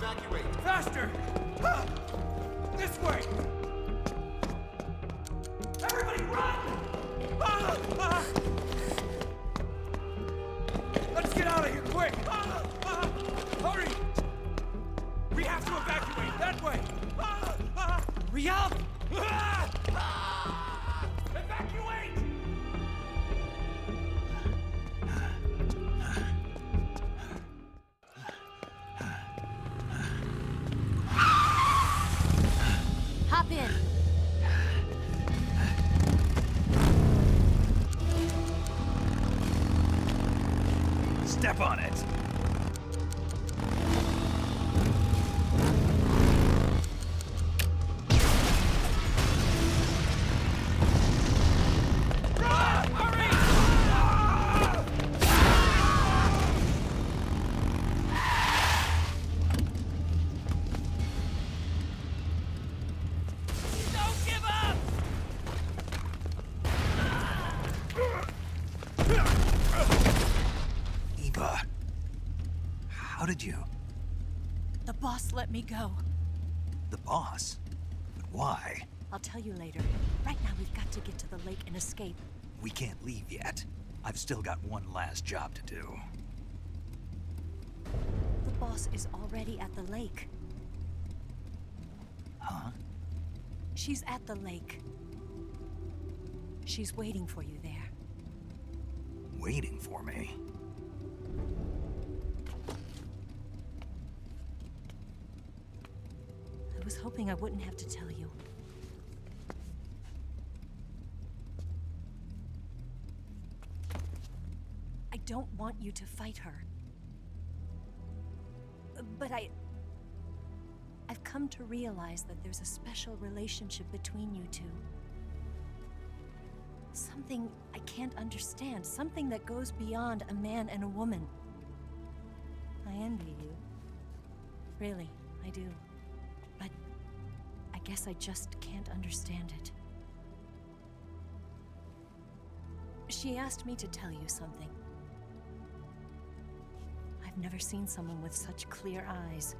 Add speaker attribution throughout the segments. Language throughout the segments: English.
Speaker 1: evacuate.
Speaker 2: Faster! Ah! This way! Everybody run! Ah! Ah! Let's get out of here, quick! Ah! Ah! Hurry! We have to evacuate that way! Ah! Ah! Hurry up! Ah! Ah! Evacuate!
Speaker 3: Hop in.
Speaker 4: Step on it.
Speaker 2: Run! Hurry! Don't give up!
Speaker 4: Eva. How did you?
Speaker 3: The boss let me go.
Speaker 4: The boss? But why?
Speaker 3: I'll tell you later. Right now, we've got to get to the lake and escape.
Speaker 4: We can't leave yet. I've still got one last job to do.
Speaker 3: The boss is already at the lake.
Speaker 4: Huh?
Speaker 3: She's at the lake. She's waiting for you there.
Speaker 4: Waiting for me?
Speaker 3: I was hoping I wouldn't have to tell you. I don't want you to fight her. But I've come to realize that there's a special relationship between you two. Something I can't understand. Something that goes beyond a man and a woman. I envy you. Really, I do. But I guess I just can't understand it. She asked me to tell you something. I've never seen someone with such clear eyes.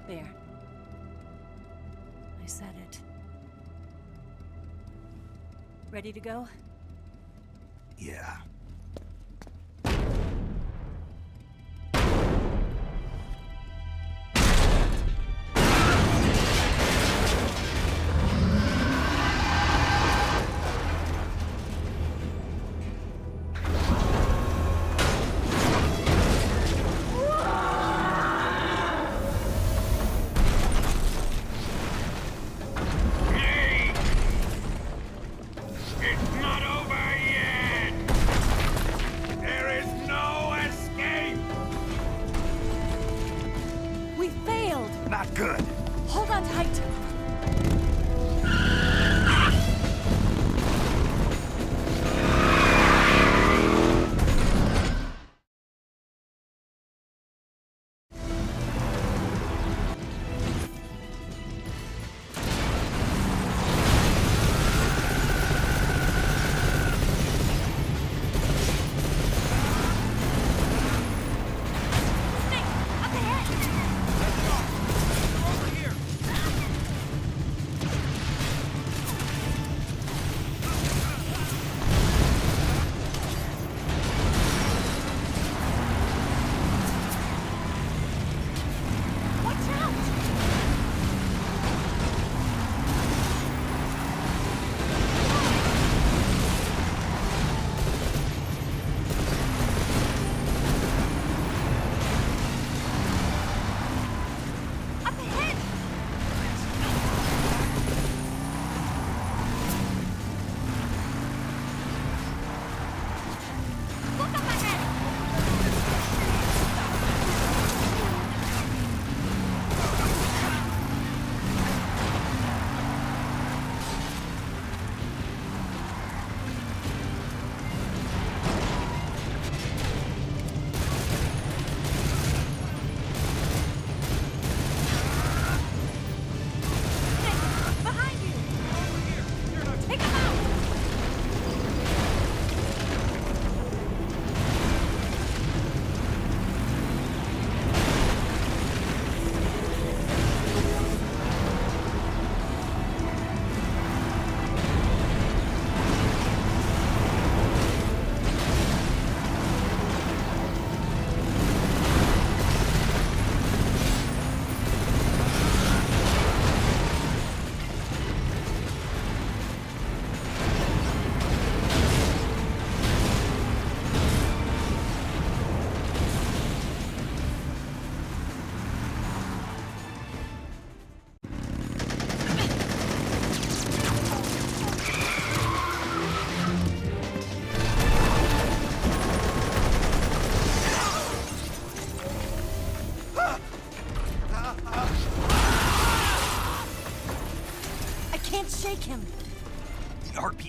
Speaker 3: There. I said it. Ready to go?
Speaker 4: Yeah.
Speaker 5: It's not over yet!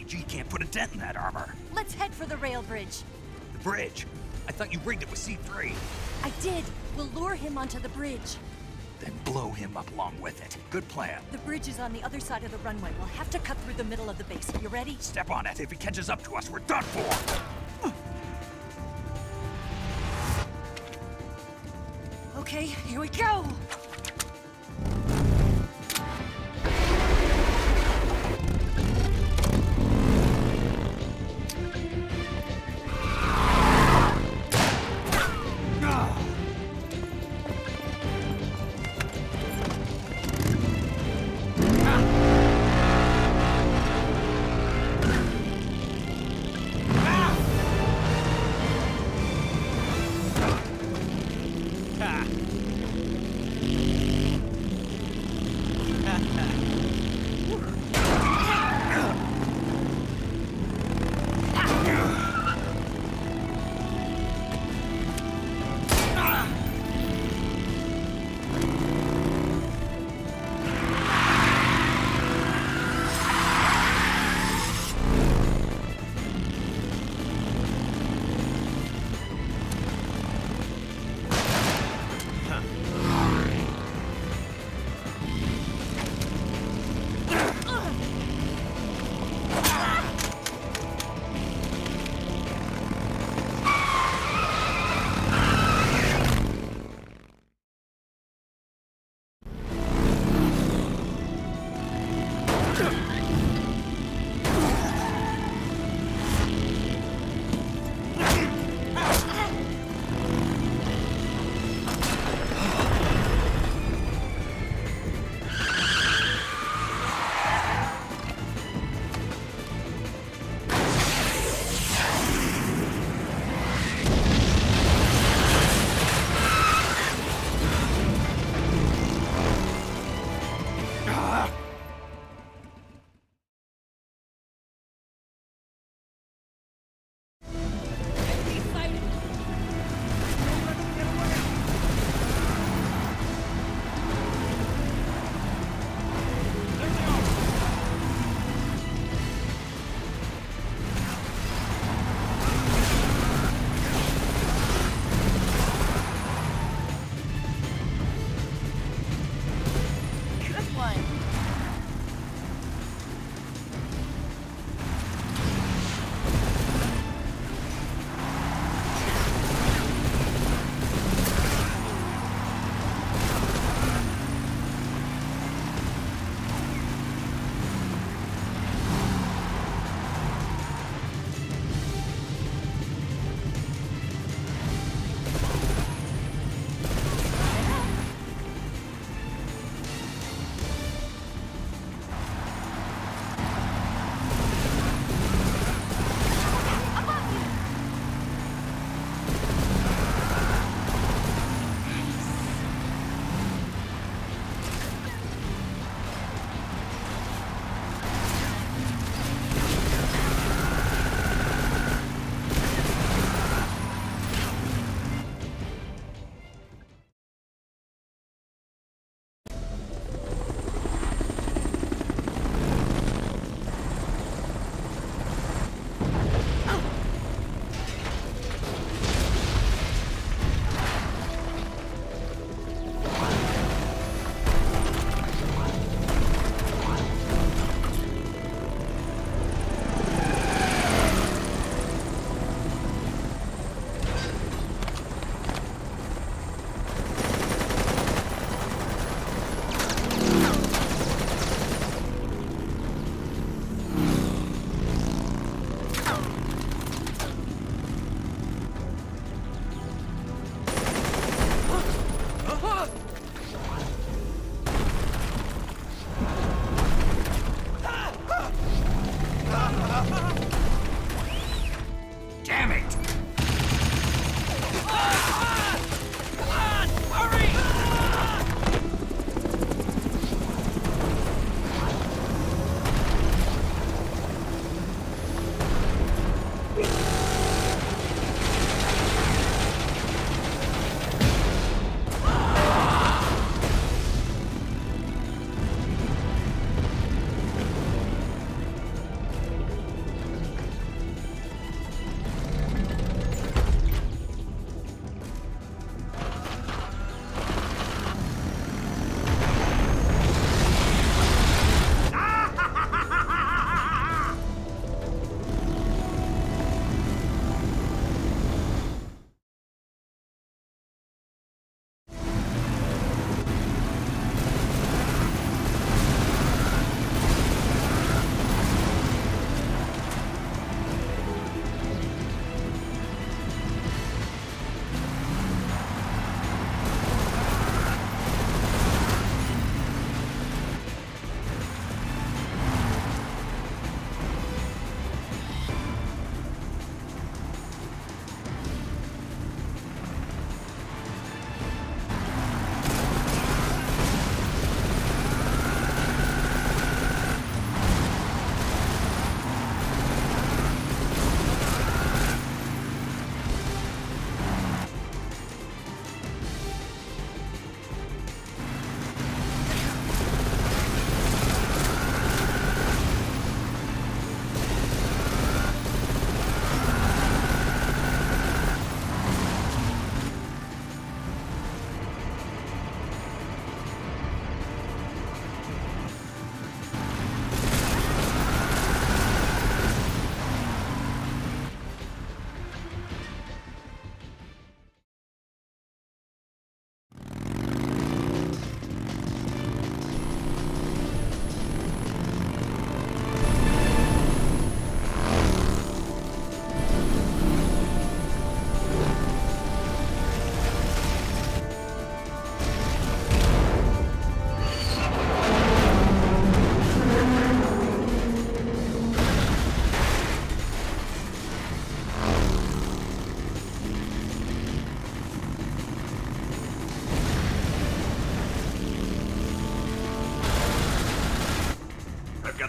Speaker 4: RPG can't put a dent in that armor.
Speaker 3: Let's head for the rail bridge.
Speaker 4: The bridge? I thought you rigged it with C3.
Speaker 3: I did. We'll lure him onto the bridge.
Speaker 4: Then blow him up along with it. Good plan.
Speaker 3: The bridge is on the other side of the runway. We'll have to cut through the middle of the base. You ready?
Speaker 4: Step on it. If he catches up to us, we're done for.
Speaker 3: Okay, here we go!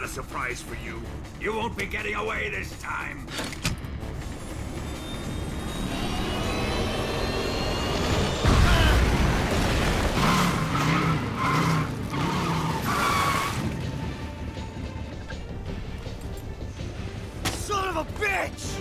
Speaker 1: surprise for you. You won't be getting away this time.
Speaker 2: Son of a bitch!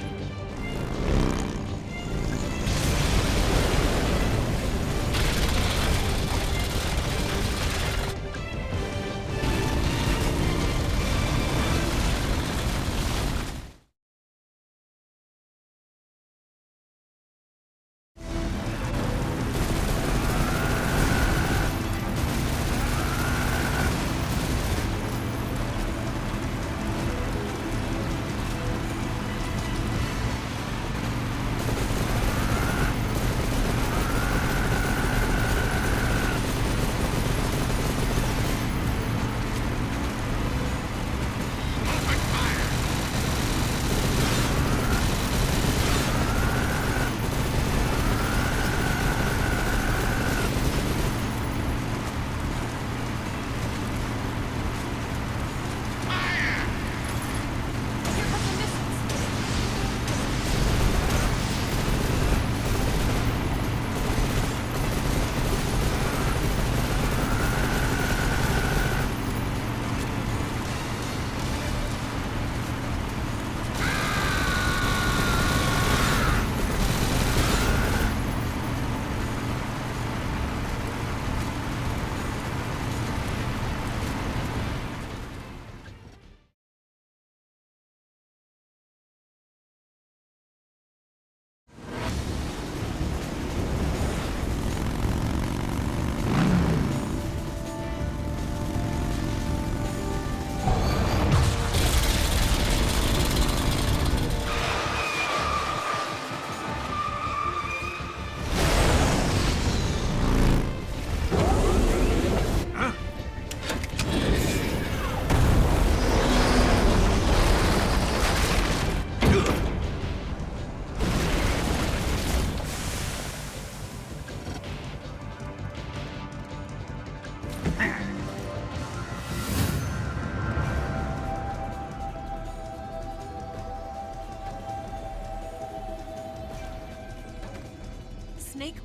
Speaker 3: Snake,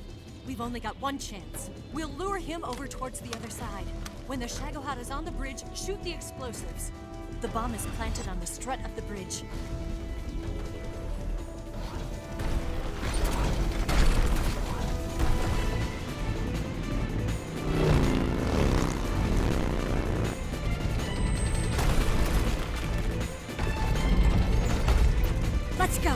Speaker 3: we've only got one chance. We'll lure him over towards the other side. When the Shagohod is on the bridge, shoot the explosives. The bomb is planted on the strut of the bridge. Let's go!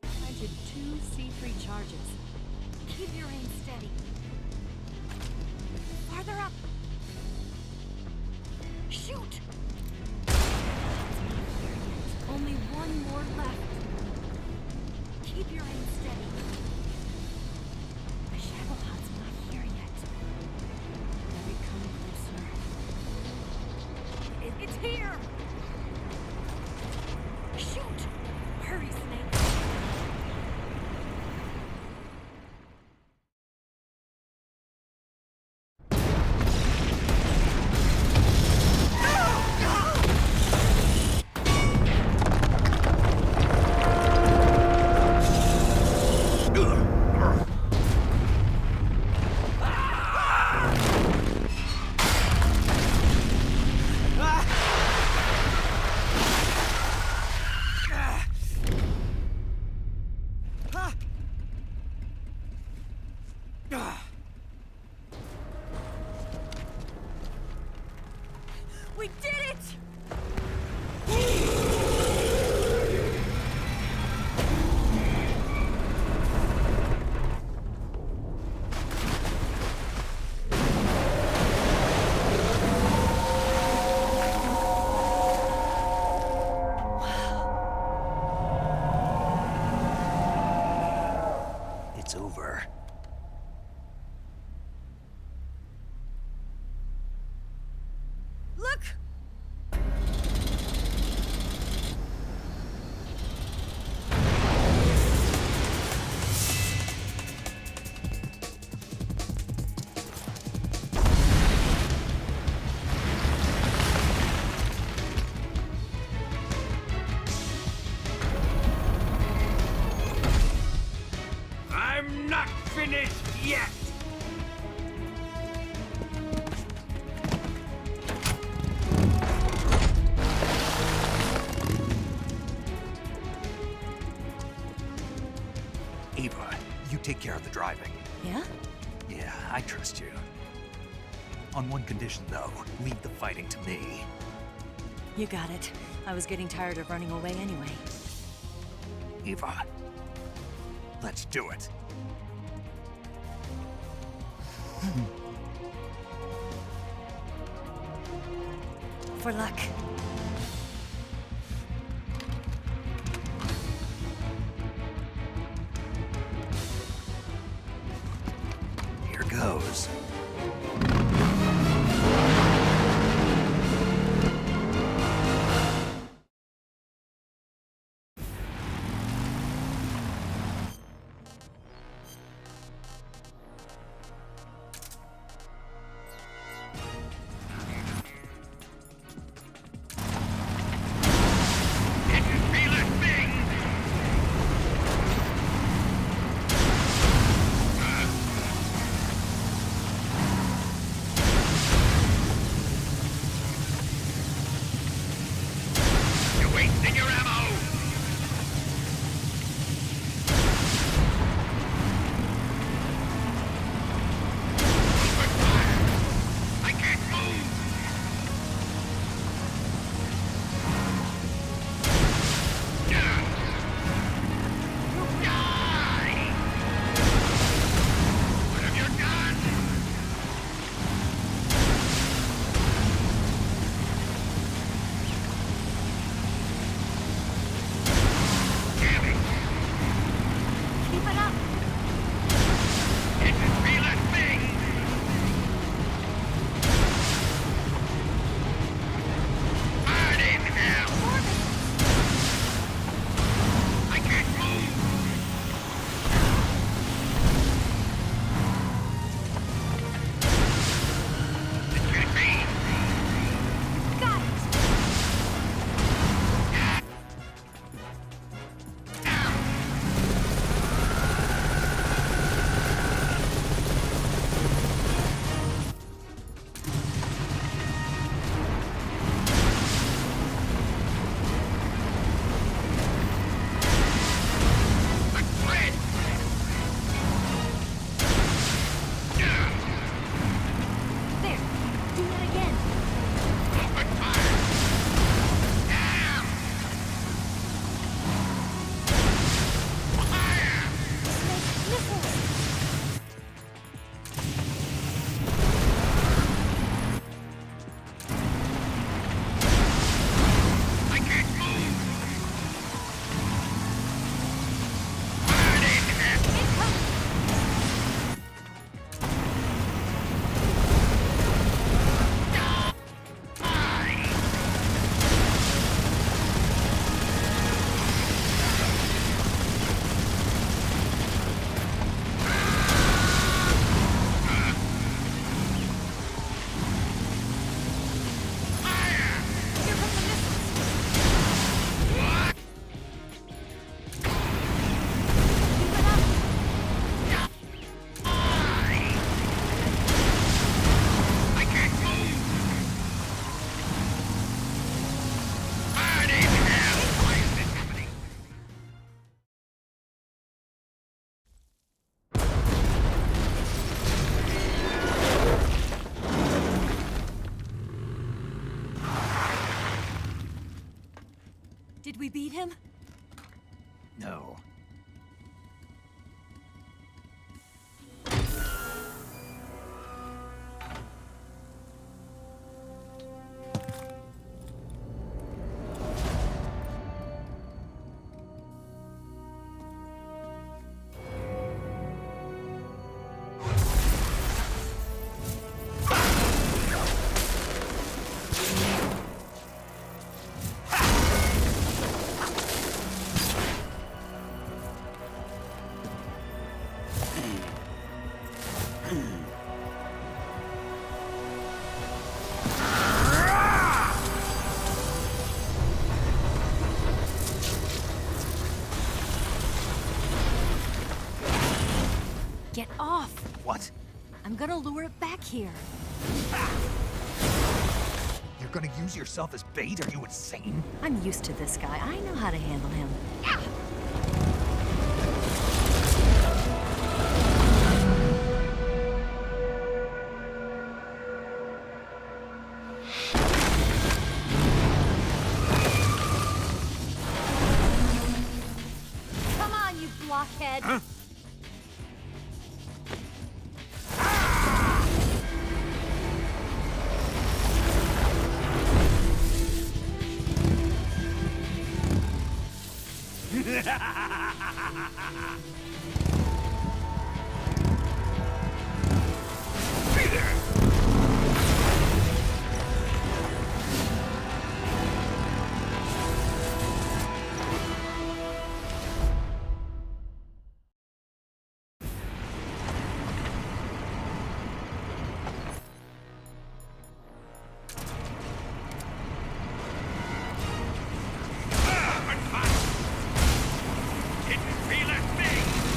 Speaker 3: Planted 2 C3 charges. Keep your aim steady. Farther up. Shoot! Only one more left. Keep your aim steady. The Shagohod's not here yet. Let it come closer. It's here! Shoot! Hurry, Snake. We did it!
Speaker 4: It's over.
Speaker 3: Look!
Speaker 1: I'm not finished yet!
Speaker 4: Ava, you take care of the driving.
Speaker 3: Yeah?
Speaker 4: Yeah, I trust you. On one condition, though. Leave the fighting to me.
Speaker 3: You got it. I was getting tired of running away anyway.
Speaker 4: Ava, let's do it.
Speaker 3: For luck.
Speaker 4: Here goes.
Speaker 1: Feel a thing! You're wasting your ammo! Open fire! I can't move! Die! What have you done?
Speaker 3: Did we beat him?
Speaker 4: No.
Speaker 3: Get off!
Speaker 4: What?
Speaker 3: I'm gonna lure it back here.
Speaker 4: You're gonna use yourself as bait? Are you insane?
Speaker 3: I'm used to this guy. I know how to handle him. Come on, you blockhead!
Speaker 1: Huh? Didn't feel a thing!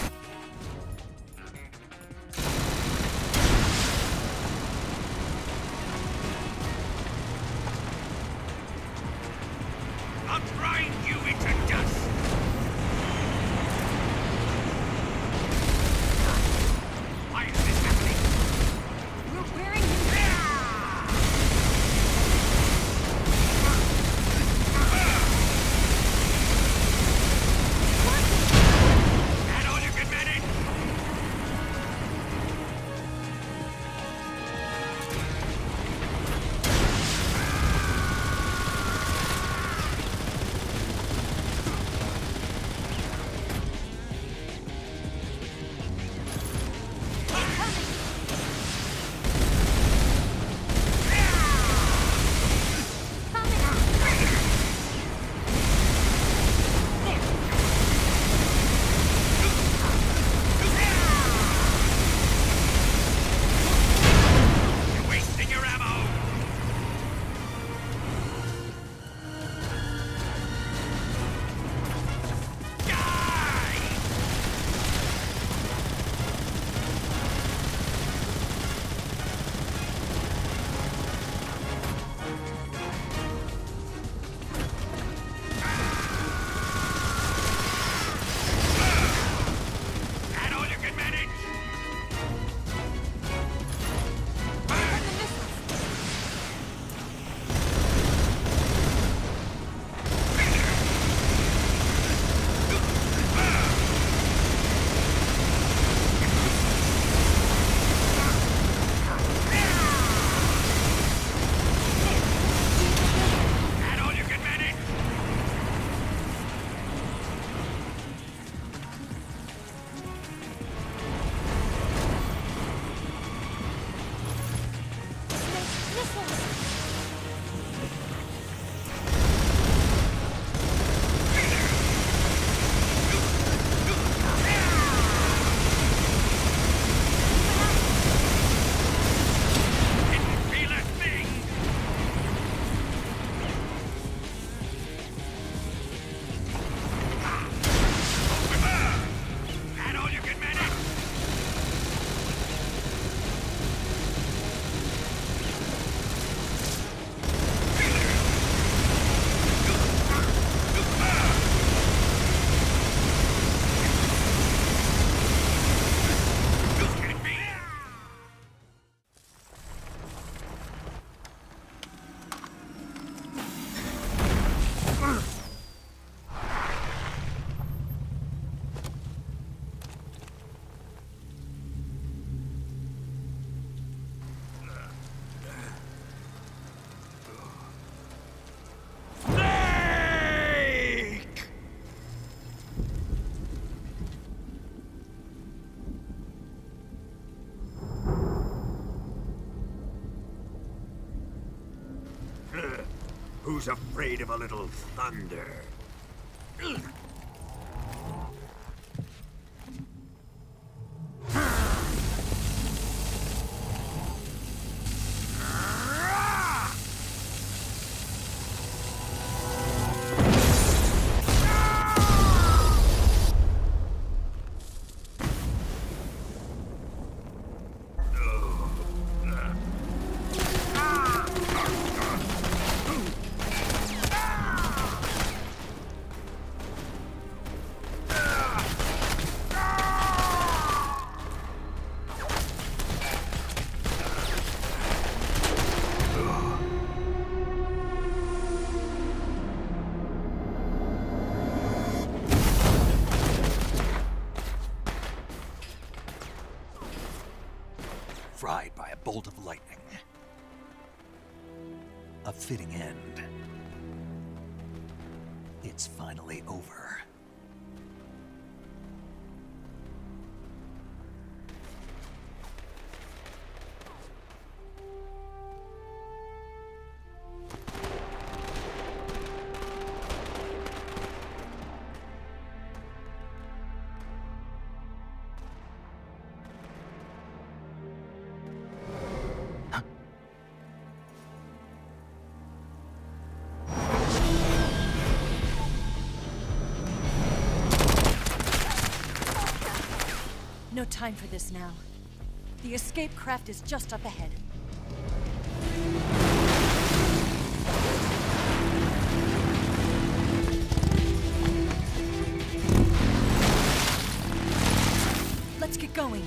Speaker 1: Who's afraid of a little thunder?
Speaker 4: Fried by a bolt of lightning. A fitting end. It's finally over.
Speaker 3: No time for this now. The escape craft is just up ahead. Let's get going.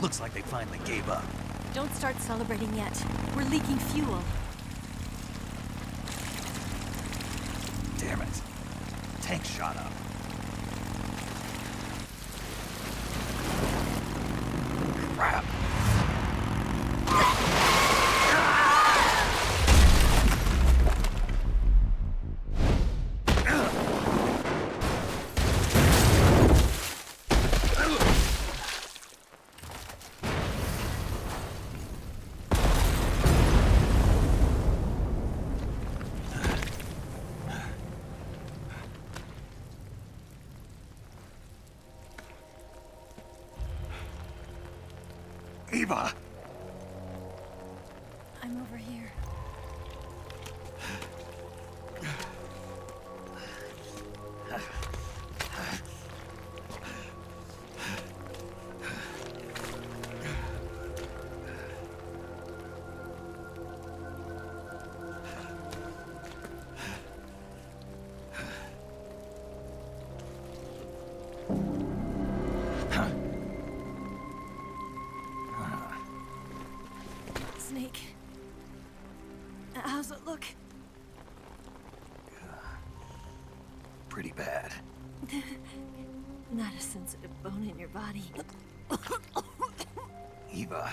Speaker 4: Looks like they finally gave up.
Speaker 3: Don't start celebrating yet. We're leaking fuel.
Speaker 4: Damn it. Tank shot up. Crap. Eva!
Speaker 3: I'm over here. Snake. How's it look?
Speaker 4: Pretty bad.
Speaker 3: Not a sensitive bone in your body.
Speaker 4: Eva,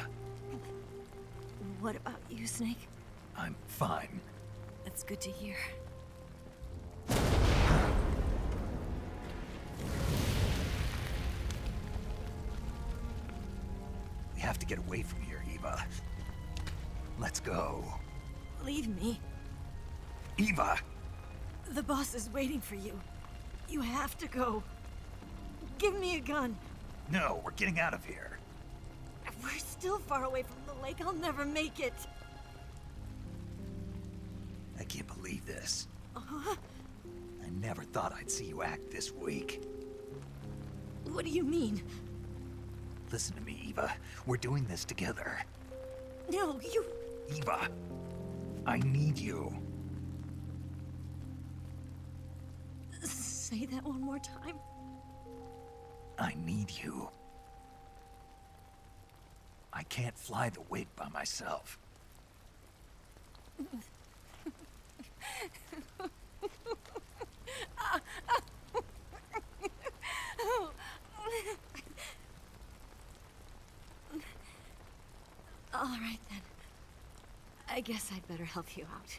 Speaker 3: What about you, Snake?
Speaker 4: I'm fine.
Speaker 3: That's good to hear.
Speaker 4: We have to get away from here, Eva. Let's go.
Speaker 3: Leave me.
Speaker 4: Eva!
Speaker 3: The boss is waiting for you. You have to go. Give me a gun.
Speaker 4: No, we're getting out of here.
Speaker 3: We're still far away from the lake. I'll never make it.
Speaker 4: I can't believe this.
Speaker 3: Uh-huh.
Speaker 4: I never thought I'd see you act this weak.
Speaker 3: What do you mean?
Speaker 4: Listen to me, Eva. We're doing this together.
Speaker 3: No, you...
Speaker 4: Eva, I need you.
Speaker 3: Say that one more time.
Speaker 4: I need you. I can't fly the wig by myself.
Speaker 3: All right, then. I guess I'd better help you out.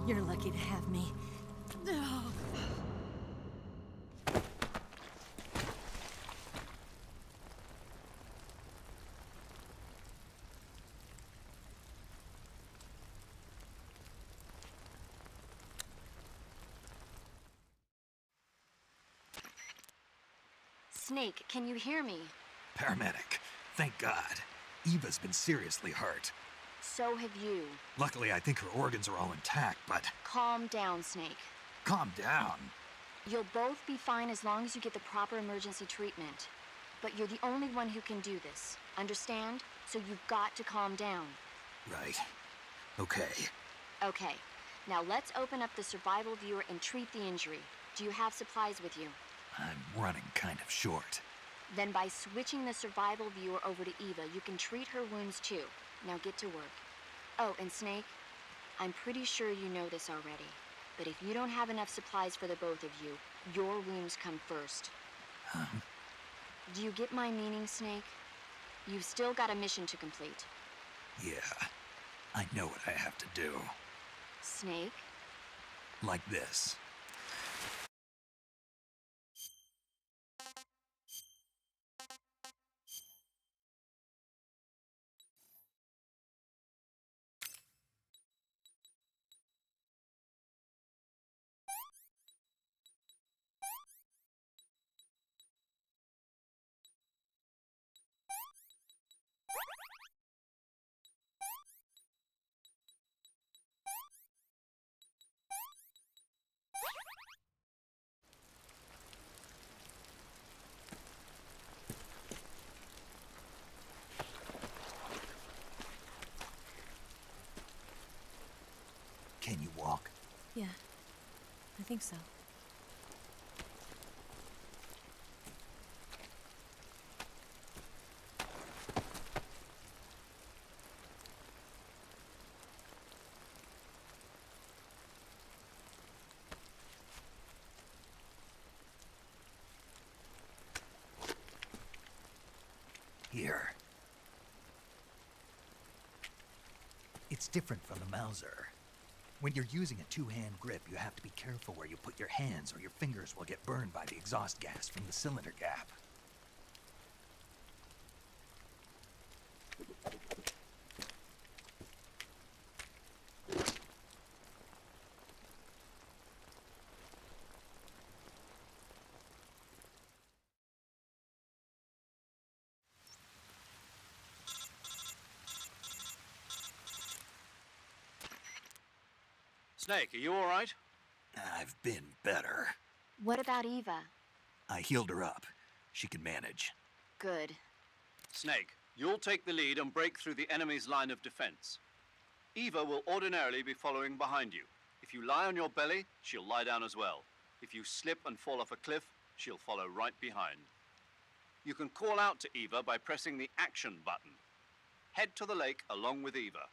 Speaker 3: You're lucky to have me.
Speaker 5: Snake, can you hear me?
Speaker 4: Paramedic, thank God. Eva's been seriously hurt.
Speaker 5: So have you.
Speaker 4: Luckily, I think her organs are all intact, but
Speaker 5: Calm down, Snake.
Speaker 4: calm down.
Speaker 5: You'll both be fine as long as you get the proper emergency treatment. But you're the only one who can do this. Understand? So you've got to calm down.
Speaker 4: Right. Okay.
Speaker 5: Okay. Now let's open up the survival viewer and treat the injury. Do you have supplies with you?
Speaker 4: I'm running kind of short.
Speaker 5: Then by switching the survival viewer over to Eva, you can treat her wounds too. Now get to work. Oh, and Snake, I'm pretty sure you know this already, but if you don't have enough supplies for the both of you, your wounds come first. Do you get my meaning, Snake? You've still got a mission to complete.
Speaker 4: Yeah, I know what I have to do.
Speaker 5: Snake?
Speaker 4: Like this. Can you walk?
Speaker 3: Yeah, I think so.
Speaker 4: Here. It's different from the Mauser. When you're using a two-hand grip, you have to be careful where you put your hands or your fingers will get burned by the exhaust gas from the cylinder gap.
Speaker 6: Snake, are you all right?
Speaker 4: I've been better.
Speaker 5: What about Eva?
Speaker 4: I healed her up. She can manage.
Speaker 5: Good.
Speaker 6: Snake, you'll take the lead and break through the enemy's line of defense. Eva will ordinarily be following behind you. If you lie on your belly, she'll lie down as well. If you slip and fall off a cliff, she'll follow right behind. You can call out to Eva by pressing the action button. Head to the lake along with Eva.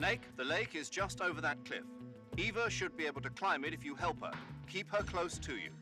Speaker 6: Snake, the lake is just over that cliff. Eva should be able to climb it if you help her. Keep her close to you.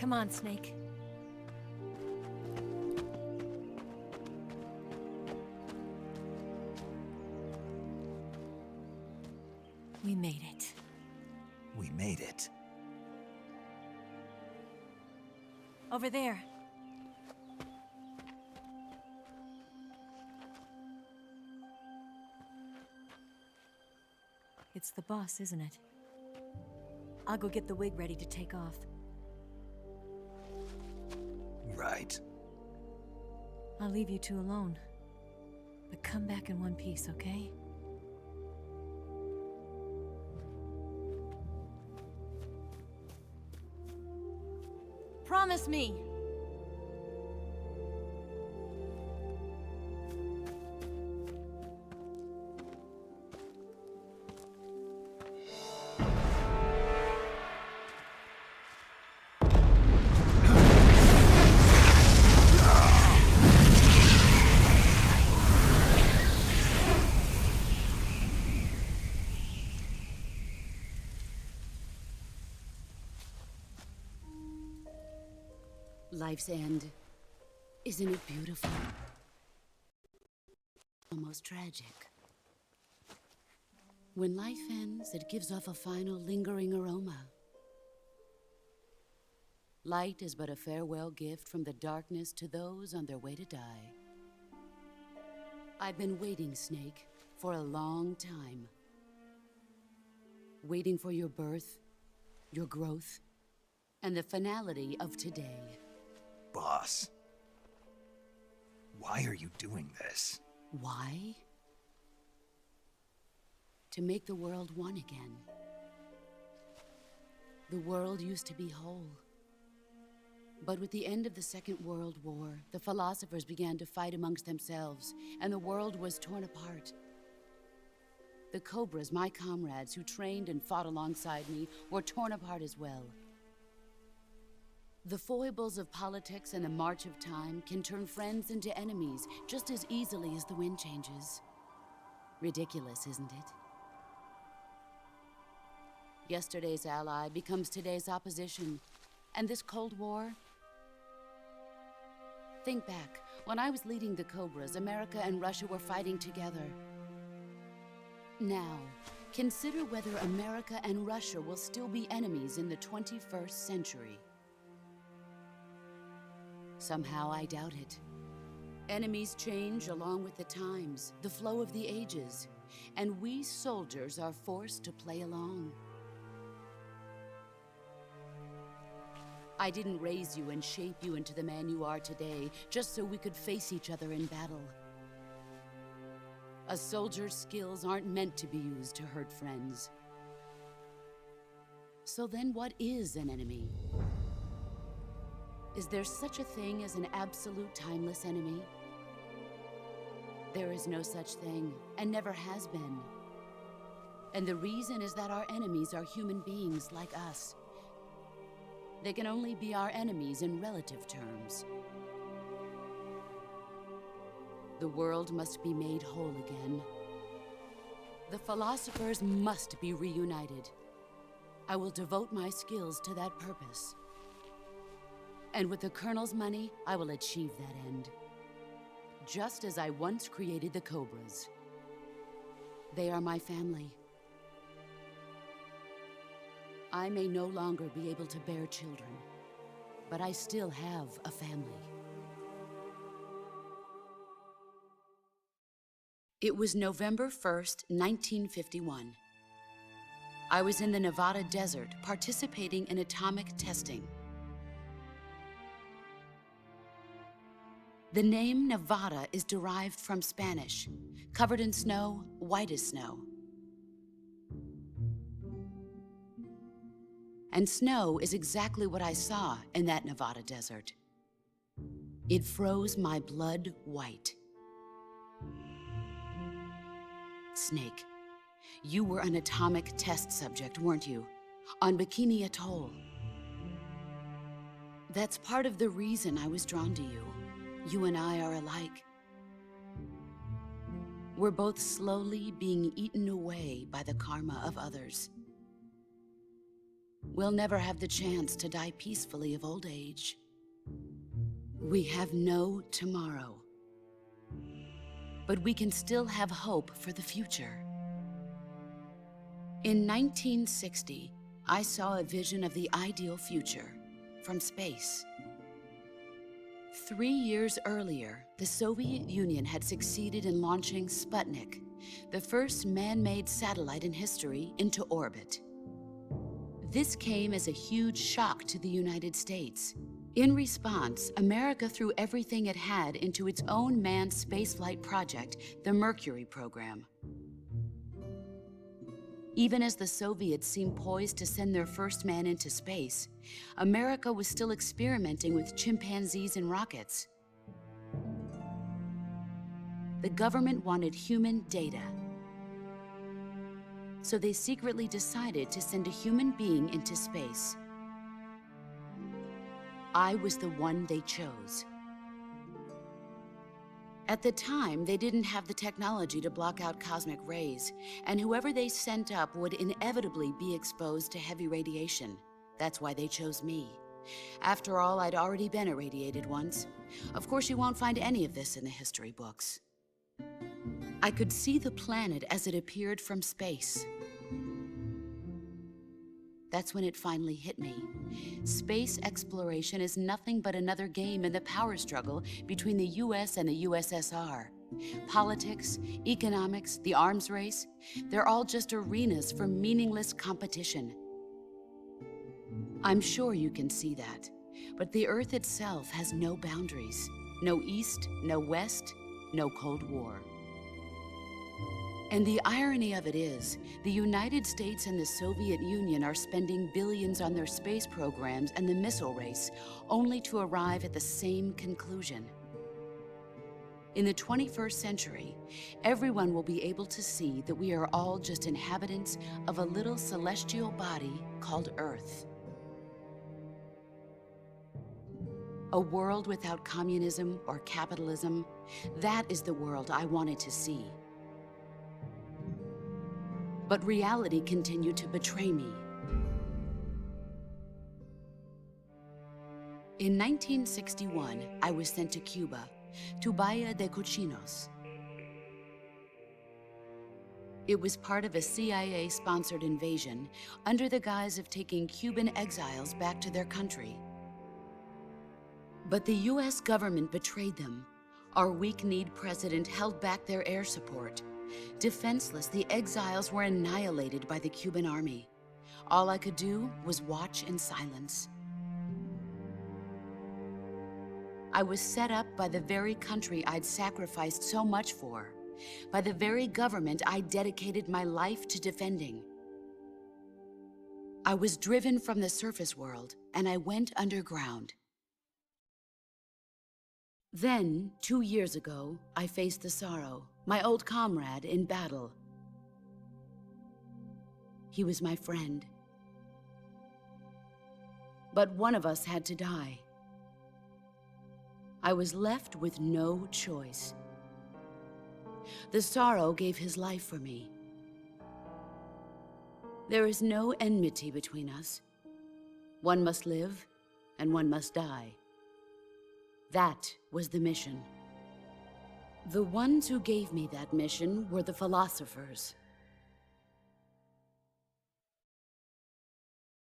Speaker 3: Come on, Snake. We made it.
Speaker 4: We made it.
Speaker 3: Over there. It's the boss, isn't it? I'll go get the wig ready to take off.
Speaker 4: Right.
Speaker 3: I'll leave you two alone. But come back in one piece, okay? Promise me!
Speaker 7: Life's end. Isn't it beautiful? Almost tragic. When life ends, it gives off a final lingering aroma. Light is but a farewell gift from the darkness to those on their way to die. I've been waiting, Snake, for a long time. Waiting for your birth, your growth, and the finality of today.
Speaker 4: Boss. Why are you doing this?
Speaker 7: Why? To make the world one again. The world used to be whole. But with the end of the Second World War, the philosophers began to fight amongst themselves, and the world was torn apart. The Cobras, my comrades who trained and fought alongside me, were torn apart as well. The foibles of politics and the march of time can turn friends into enemies just as easily as the wind changes. Ridiculous, isn't it? Yesterday's ally becomes today's opposition. And this Cold War? Think back. When I was leading the Cobras, America and Russia were fighting together. Now, consider whether America and Russia will still be enemies in the 21st century. Somehow I doubt it. Enemies change along with the times, the flow of the ages, and we soldiers are forced to play along. I didn't raise you and shape you into the man you are today just so we could face each other in battle. A soldier's skills aren't meant to be used to hurt friends. So then what is an enemy? Is there such a thing as an absolute timeless enemy? There is no such thing, and never has been. And the reason is that our enemies are human beings like us. They can only be our enemies in relative terms. The world must be made whole again. The philosophers must be reunited. I will devote my skills to that purpose. And with the Colonel's money, I will achieve that end. Just as I once created the Cobras. They are my family. I may no longer be able to bear children, but I still have a family. It was November 1st, 1951. I was in the Nevada desert participating in atomic testing. The name Nevada is derived from Spanish, covered in snow, white as snow. And snow is exactly what I saw in that Nevada desert. It froze my blood white. Snake, you were an atomic test subject, weren't you? On Bikini Atoll. That's part of the reason I was drawn to you. You and I are alike. We're both slowly being eaten away by the karma of others. we'll never have the chance to die peacefully of old age. We have no tomorrow. But we can still have hope for the future. In 1960, I saw a vision of the ideal future from space. 3 years earlier, the Soviet Union had succeeded in launching Sputnik, the first man-made satellite in history, into orbit. This came as a huge shock to the United States. In response, America threw everything it had into its own manned spaceflight project, the Mercury program. Even as the Soviets seemed poised to send their first man into space, America was still experimenting with chimpanzees and rockets. The government wanted human data. So they secretly decided to send a human being into space. I was the one they chose. At the time, they didn't have the technology to block out cosmic rays, and whoever they sent up would inevitably be exposed to heavy radiation. That's why they chose me. After all, I'd already been irradiated once. Of course, you won't find any of this in the history books. I could see the planet as it appeared from space. That's when it finally hit me. Space exploration is nothing but another game in the power struggle between the US and the USSR. Politics, economics, the arms race, they're all just arenas for meaningless competition. I'm sure you can see that, but the Earth itself has no boundaries. No East, no West, no Cold War. And the irony of it is, the United States and the Soviet Union are spending billions on their space programs and the missile race, only to arrive at the same conclusion. In the 21st century, everyone will be able to see that we are all just inhabitants of a little celestial body called Earth. A world without communism or capitalism, that is the world I wanted to see. But reality continued to betray me. In 1961, I was sent to Cuba, to Bahia de Cochinos. It was part of a CIA-sponsored invasion under the guise of taking Cuban exiles back to their country. But the US government betrayed them. Our weak-kneed president held back their air support. Defenseless, the exiles were annihilated by the Cuban army. All I could do was watch in silence. I was set up by the very country I'd sacrificed so much for, by the very government I dedicated my life to defending. I was driven from the surface world, and I went underground. Then, 2 years ago, I faced the Sorrow, my old comrade in battle. He was my friend. But one of us had to die. I was left with no choice. The Sorrow gave his life for me. There is no enmity between us. One must live, and one must die. That was the mission. The ones who gave me that mission were the philosophers.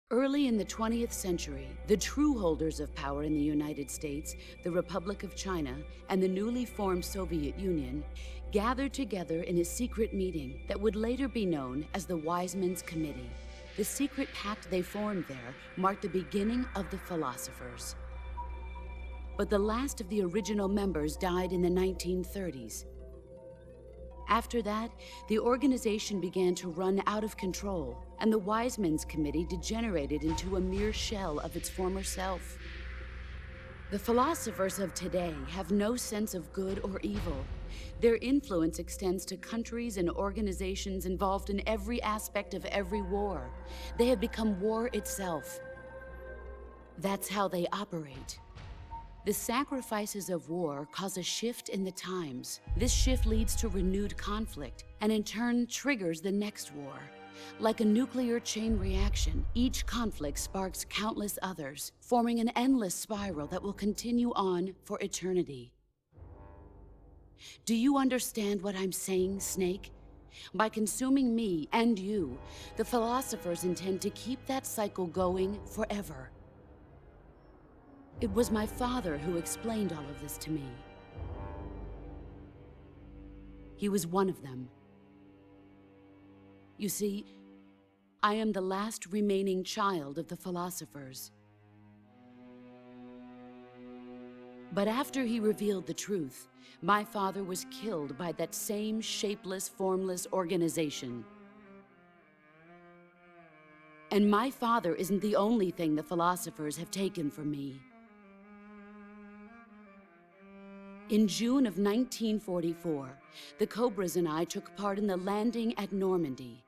Speaker 7: Early in the 20th century, the true holders of power in the United States, the Republic of China, and the newly formed Soviet Union gathered together in a secret meeting that would later be known as the Wiseman's Committee. The secret pact they formed there marked the beginning of the philosophers. But the last of the original members died in the 1930s. After that, the organization began to run out of control, and the Wiseman's Committee degenerated into a mere shell of its former self. The philosophers of today have no sense of good or evil. Their influence extends to countries and organizations involved in every aspect of every war. They have become war itself. That's how they operate. The sacrifices of war cause a shift in the times. This shift leads to renewed conflict, and in turn triggers the next war. Like a nuclear chain reaction, each conflict sparks countless others, forming an endless spiral that will continue on for eternity. Do you understand what I'm saying, Snake? By consuming me and you, the philosophers intend to keep that cycle going forever. It was my father who explained all of this to me. He was one of them. You see, I am the last remaining child of the philosophers. But after he revealed the truth, my father was killed by that same shapeless, formless organization. And my father isn't the only thing the philosophers have taken from me. In June of 1944, the Cobras and I took part in the landing at Normandy.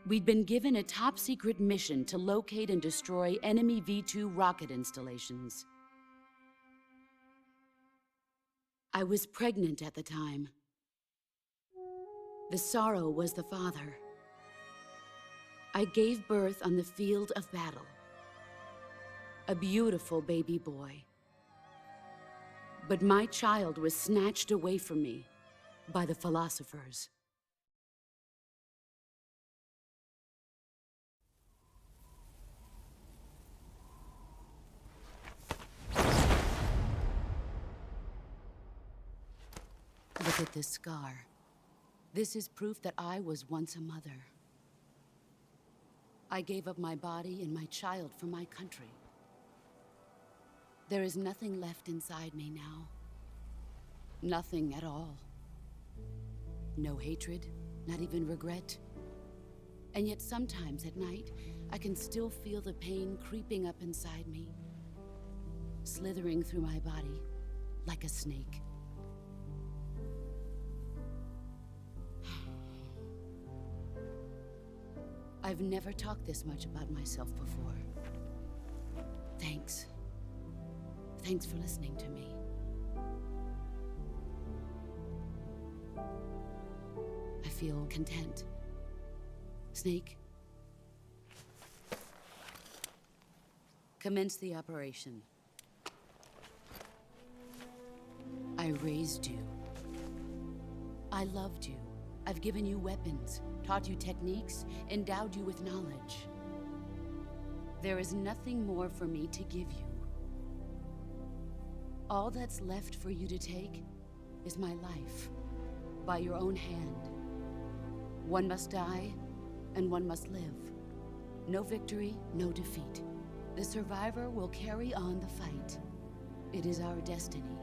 Speaker 7: We'd been given a top-secret mission to locate and destroy enemy V-2 rocket installations. I was pregnant at the time. The sorrow was the father. I gave birth on the field of battle. A beautiful baby boy. But my child was snatched away from me by the philosophers. Look at this scar. This is proof that I was once a mother. I gave up my body and my child for my country. There is nothing left inside me now. Nothing at all. No hatred, not even regret. And yet sometimes at night, I can still feel the pain creeping up inside me, slithering through my body like a snake. I've never talked this much about myself before. Thanks. Thanks for listening to me. I feel content. Snake, commence the operation. I raised you. I loved you. I've given you weapons, taught you techniques, endowed you with knowledge. There is nothing more for me to give you. All that's left for you to take is my life, by your own hand. One must die, and one must live. No victory, no defeat. The survivor will carry on the fight. It is our destiny.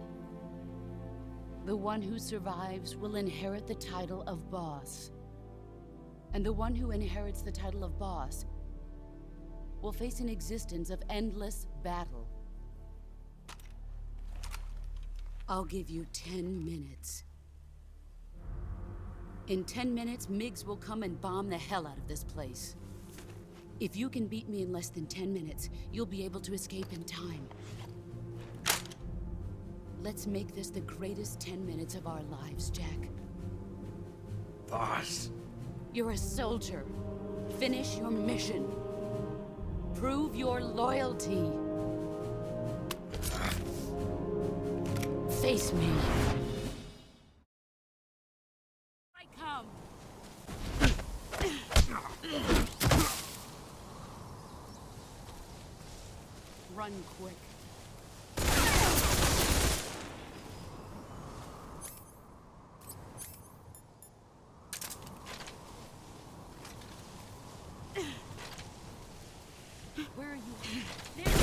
Speaker 7: The one who survives will inherit the title of boss. And the one who inherits the title of boss will face an existence of endless battle. I'll give you 10 minutes. In 10 minutes, MiGs will come and bomb the hell out of this place. If you can beat me in less than 10 minutes, you'll be able to escape in time. Let's make this the greatest 10 minutes of our lives, Jack.
Speaker 1: Boss.
Speaker 7: You're a soldier. Finish your mission. Prove your loyalty. Face me. I come. Run quick. Where are you? There.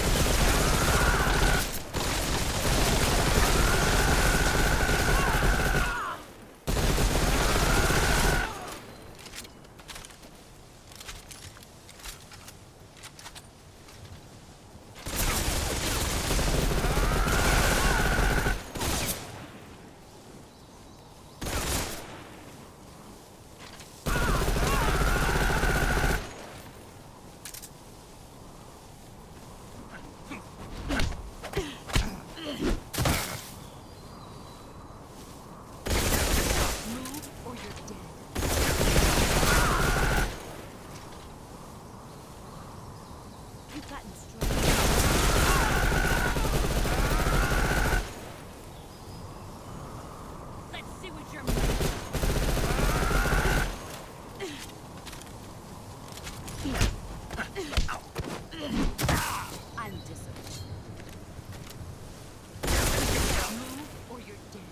Speaker 7: see what you're made of. I'm disobeyed. Move or you're dead.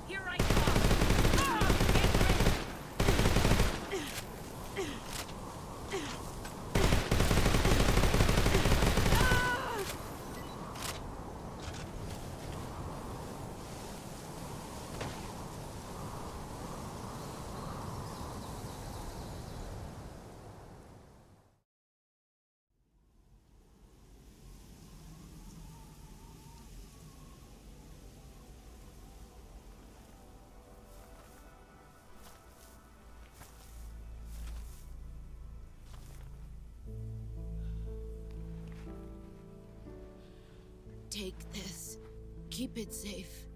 Speaker 7: Here I come! Take this. Keep it safe.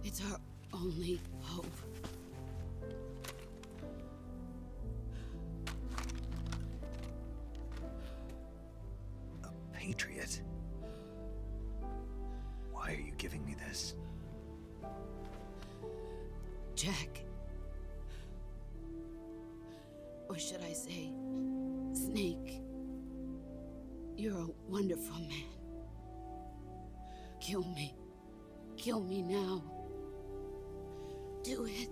Speaker 7: It's our only hope.
Speaker 4: A patriot? Why are you giving me this?
Speaker 7: Jack. Or should I say, Snake? You're a wonderful man. Kill me. Kill me now. Do it.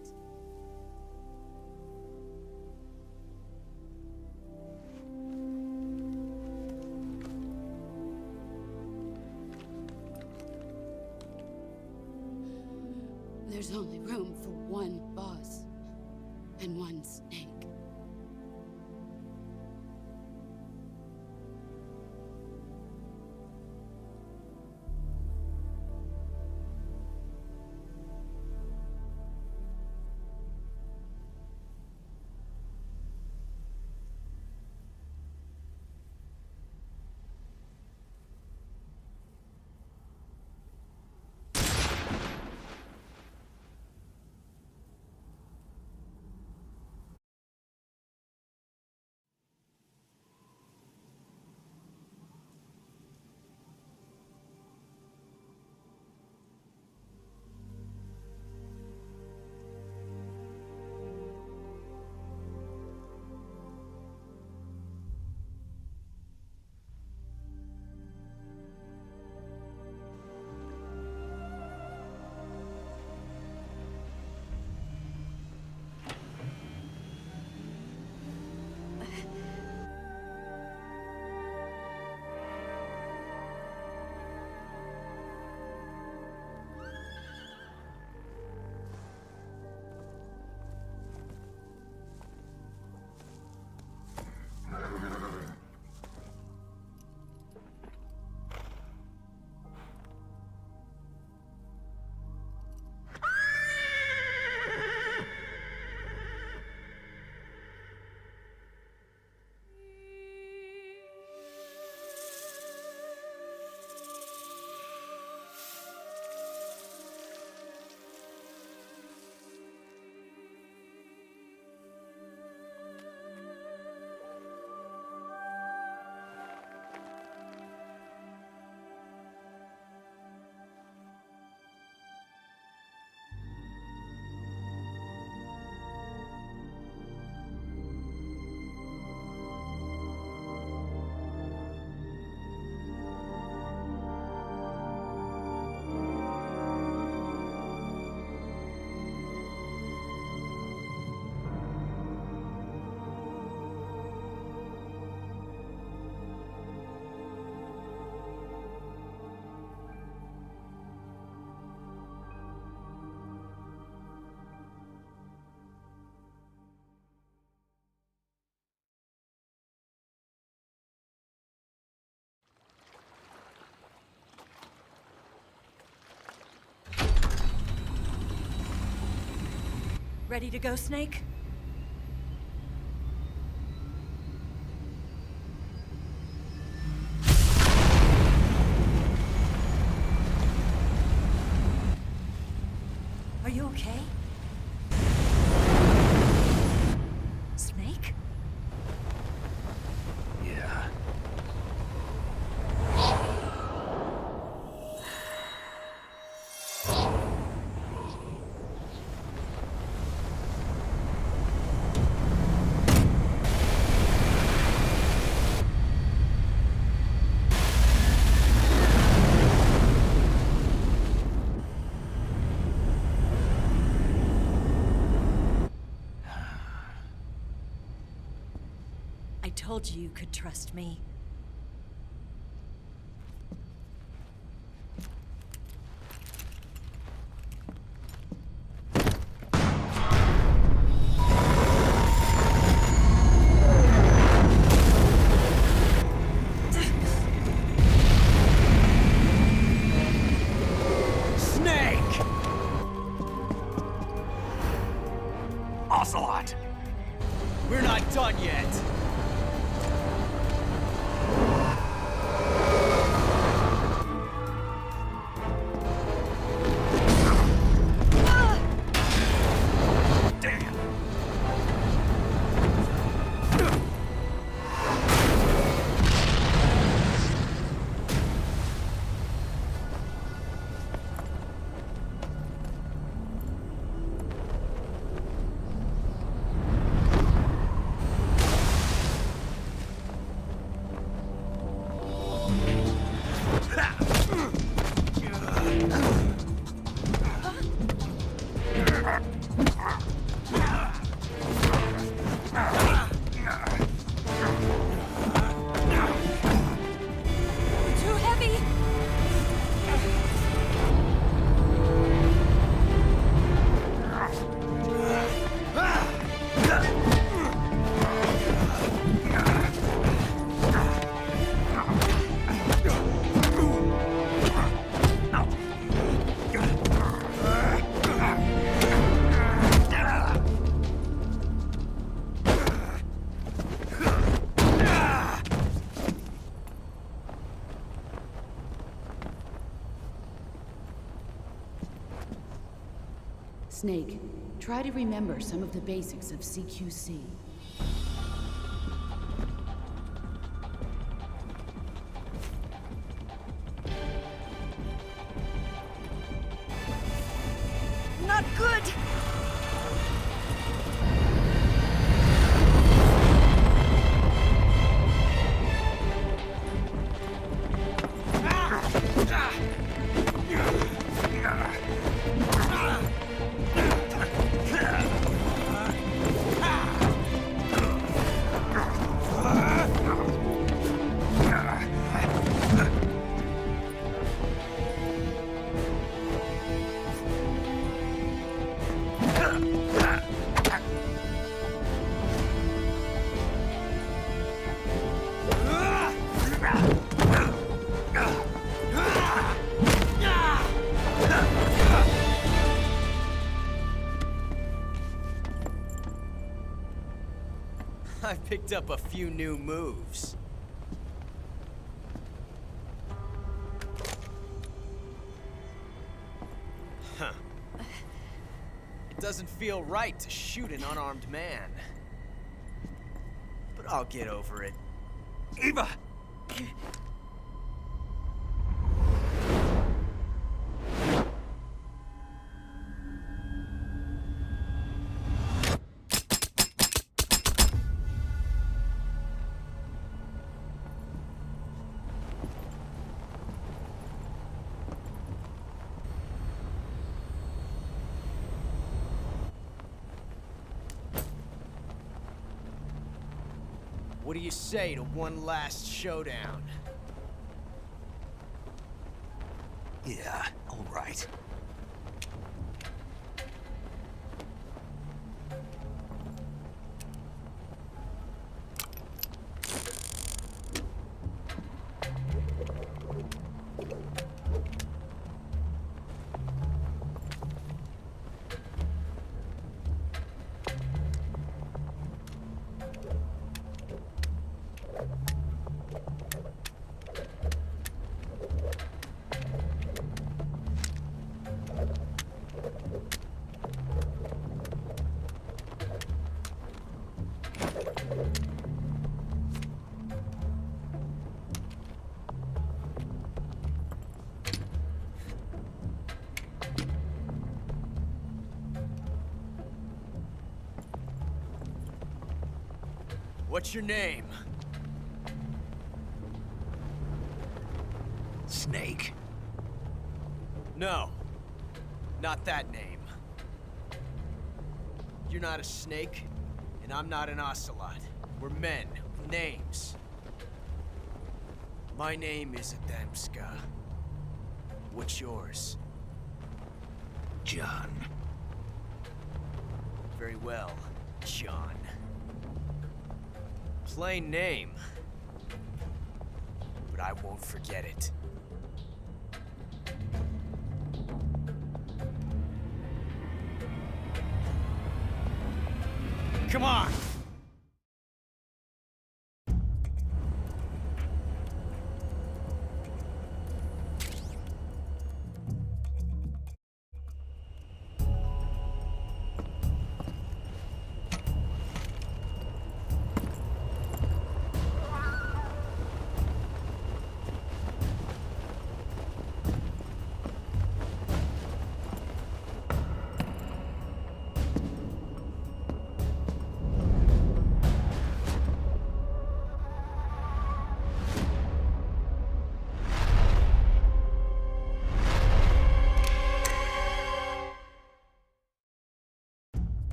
Speaker 7: There's only room for one boss and one Snake.
Speaker 3: Ready to go, Snake? okay? Snake?
Speaker 4: Yeah.
Speaker 3: I told you you could trust me.
Speaker 2: Snake!
Speaker 1: Ocelot!
Speaker 2: We're not done yet.
Speaker 1: Damn!
Speaker 3: Too heavy!
Speaker 7: Snake, try to remember some of the basics of CQC.
Speaker 3: Not good!
Speaker 2: I picked up a few new moves. Huh. It doesn't feel right to shoot an unarmed man. But I'll get over it.
Speaker 1: Eva!
Speaker 2: What do you say to one last showdown?
Speaker 4: Yeah, all right.
Speaker 2: What's your name?
Speaker 4: Snake.
Speaker 2: No. Not that name. You're not a snake, and I'm not an ocelot. We're men with names. My name is Adamska. What's yours?
Speaker 4: John.
Speaker 2: Very well, John. Plain name. But I won't forget it. Come on!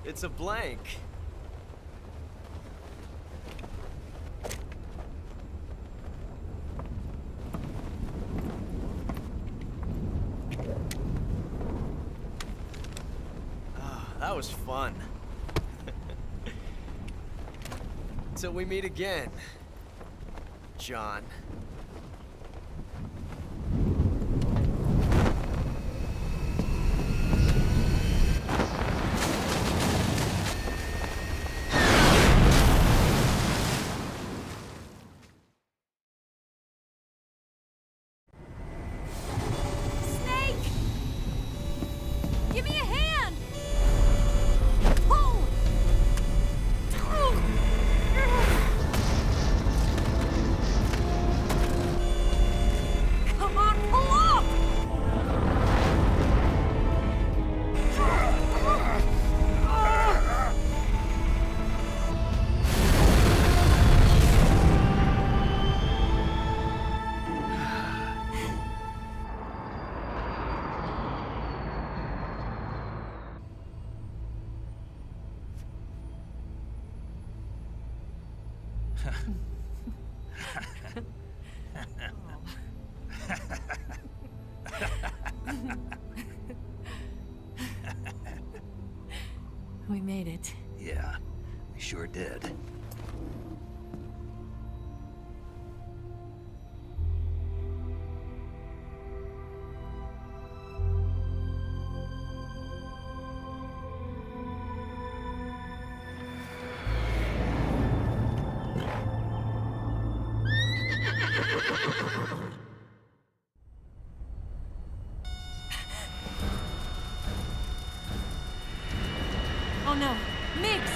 Speaker 2: It's a blank. Ah, that was fun. Till we meet again, John.
Speaker 3: We made it.
Speaker 4: Yeah, we sure did.
Speaker 3: Oh no, Miggs!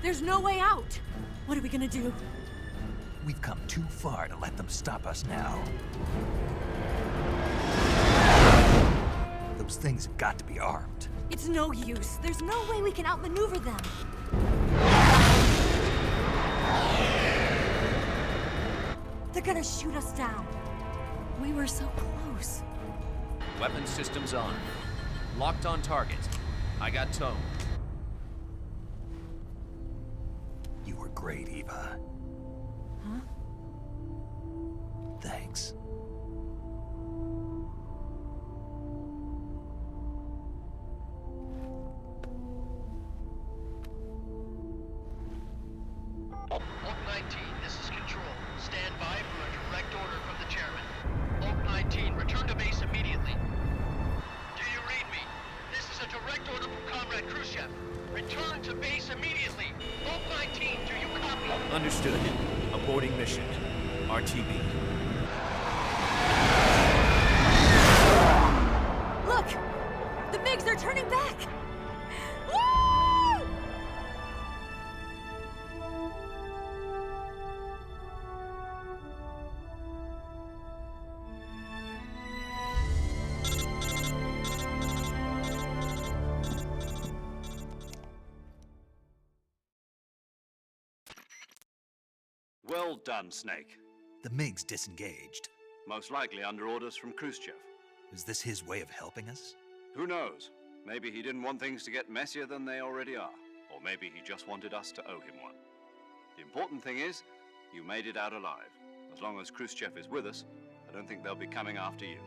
Speaker 3: There's no way out! What are we gonna do?
Speaker 4: We've come too far to let them stop us now. Those things have got to be armed.
Speaker 3: It's no use. There's no way we can outmaneuver them. They're gonna shoot us down. We were so close.
Speaker 8: Weapon systems on. Locked on target. I got tone.
Speaker 4: You were great, Eva.
Speaker 3: Huh?
Speaker 4: Thanks.
Speaker 9: Return to base immediately. Vault 19, do you copy?
Speaker 8: Understood. Aborting mission. RTB.
Speaker 3: Look! The MiGs are turning back! Woo!
Speaker 6: Well done, Snake.
Speaker 4: The MiGs disengaged.
Speaker 6: Most likely under orders from Khrushchev.
Speaker 4: Is this his way of helping us?
Speaker 6: Who knows? Maybe he didn't want things to get messier than they already are. Or maybe he just wanted us to owe him one. The important thing is, you made it out alive. As long as Khrushchev is with us, I don't think they'll be coming after you.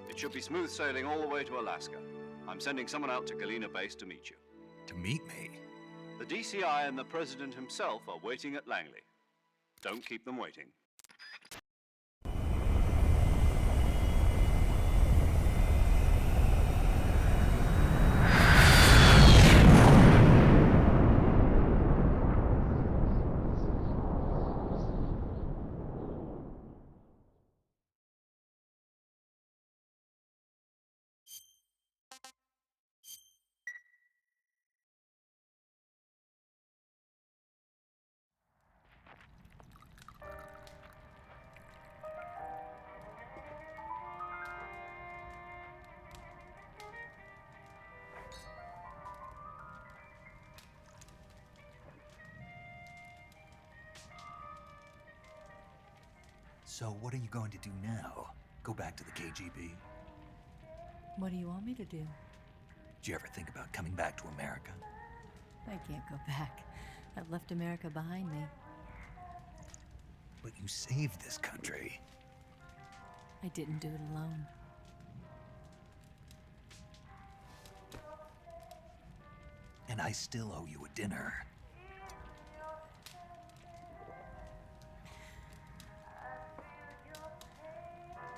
Speaker 6: It should be smooth sailing all the way to Alaska. I'm sending someone out to Galena Base to meet you.
Speaker 4: To meet me?
Speaker 6: The DCI and the President himself are waiting at Langley. Don't keep them waiting.
Speaker 4: So what are you going to do now? Go back to the KGB?
Speaker 3: What do you want me to do?
Speaker 4: Did you ever think about coming back to America?
Speaker 3: I can't go back. I've left America behind me.
Speaker 4: But you saved this country.
Speaker 3: I didn't do it alone.
Speaker 4: And I still owe you a dinner.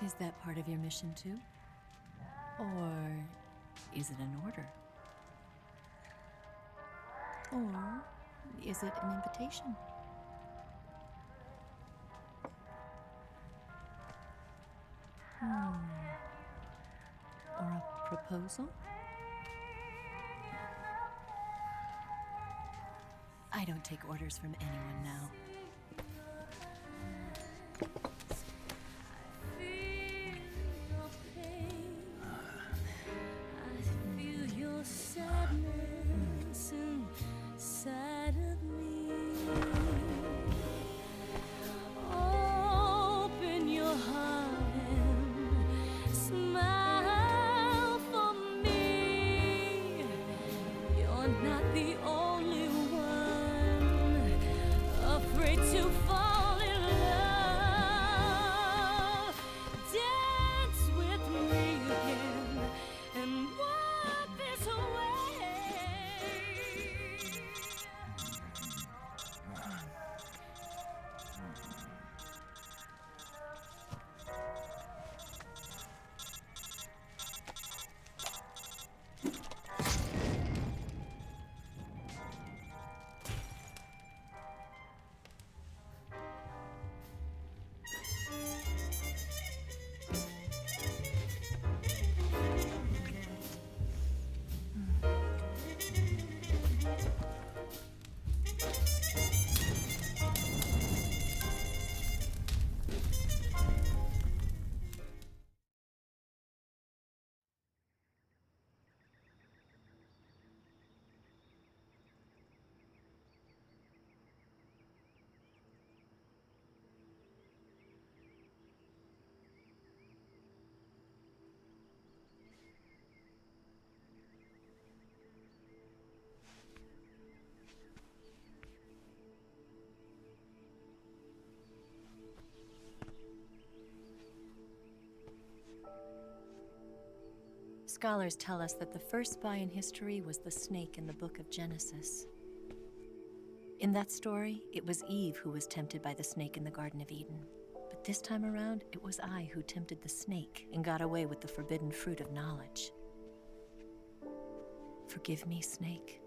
Speaker 3: Is that part of your mission too? Or is it an order? Or is it an invitation? Or a proposal? I don't take orders from anyone now. Scholars tell us that the first spy in history was the snake in the book of Genesis. In that story, it was Eve who was tempted by the snake in the Garden of Eden. But this time around, it was I who tempted the snake and got away with the forbidden fruit of knowledge. Forgive me, Snake.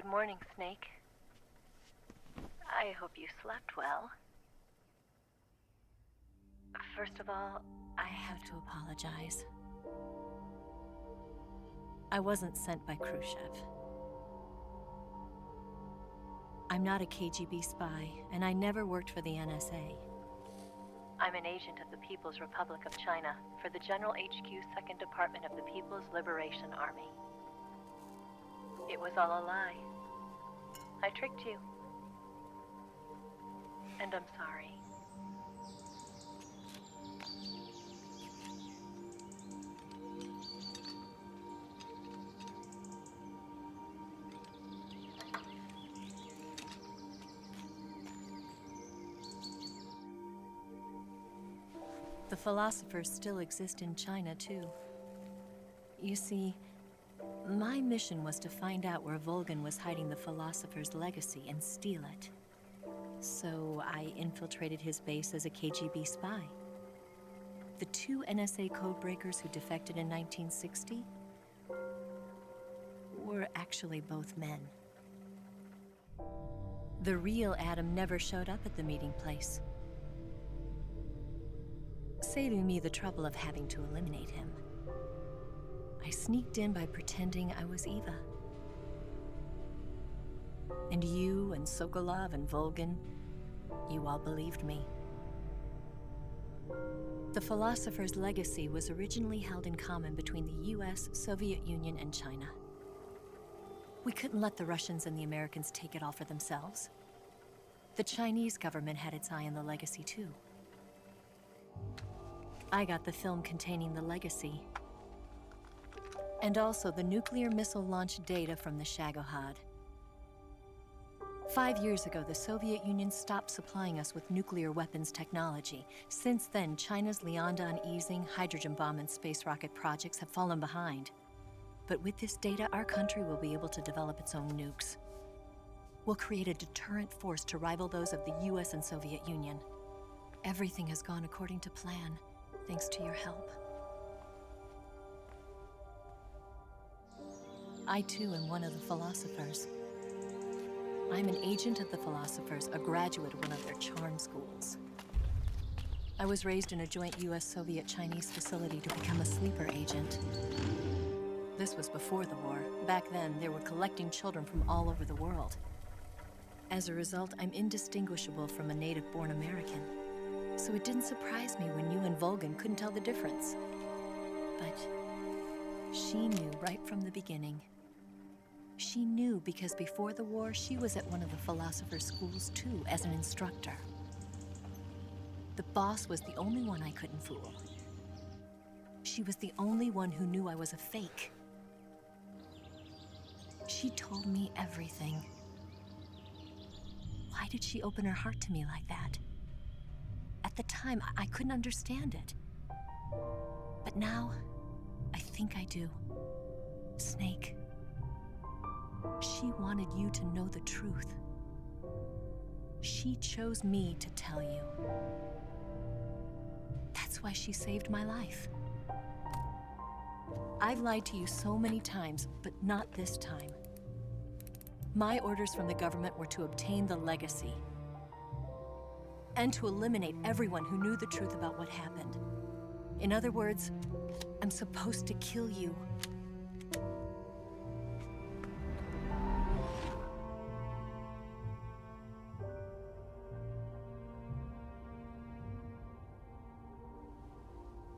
Speaker 3: morning, Snake. I hope you slept well. First of all, I have to apologize. I wasn't sent by Khrushchev. I'm not a KGB spy, and I never worked for the NSA. I'm an agent of the People's Republic of China for the General HQ 2nd Department of the People's Liberation Army. It was all a lie. I tricked you. And I'm sorry. The philosophers still exist in China, too. You see, my mission was to find out where Volgin was hiding the philosopher's legacy and steal it. So I infiltrated his base as a KGB spy. The 2 NSA codebreakers who defected in 1960 were actually both men. The real Adam never showed up at the meeting place, saving me the trouble of having to eliminate him. I sneaked in by pretending I was Eva. And you and Sokolov and Volgin, you all believed me. The philosopher's legacy was originally held in common between the US, Soviet Union, and China. We couldn't let the Russians and the Americans take it all for themselves. The Chinese government had its eye on the legacy, too. I got the film containing the legacy, and also the nuclear missile launch data from the Shagohod. 5 years ago, the Soviet Union stopped supplying us with nuclear weapons technology. Since then, China's Liaodong easing, hydrogen bomb, and space rocket projects have fallen behind. But with this data, our country will be able to develop its own nukes. We'll create a deterrent force to rival those of the US and Soviet Union. Everything has gone according to plan, thanks to your help. I too am one of the philosophers. I'm an agent of the philosophers, a graduate of one of their charm schools. I was raised in a joint US-Soviet-Chinese facility to become a sleeper agent. This was before the war. Back then, they were collecting children from all over the world. As a result, I'm indistinguishable from a native-born American. So it didn't surprise me when you and Volgin couldn't tell the difference. But she knew right from the beginning. She knew because before the war, she was at one of the philosopher's schools too, as an instructor. The boss was the only one I couldn't fool. She was the only one who knew I was a fake. She told me everything. Why did she open her heart to me like that? At the time, I couldn't understand it. But now, I think I do. Snake. She wanted you to know the truth. She chose me to tell you. That's why she saved my life. I've lied to you so many times, but not this time. My orders from the government were to obtain the legacy and to eliminate everyone who knew the truth about what happened. In other words, I'm supposed to kill you.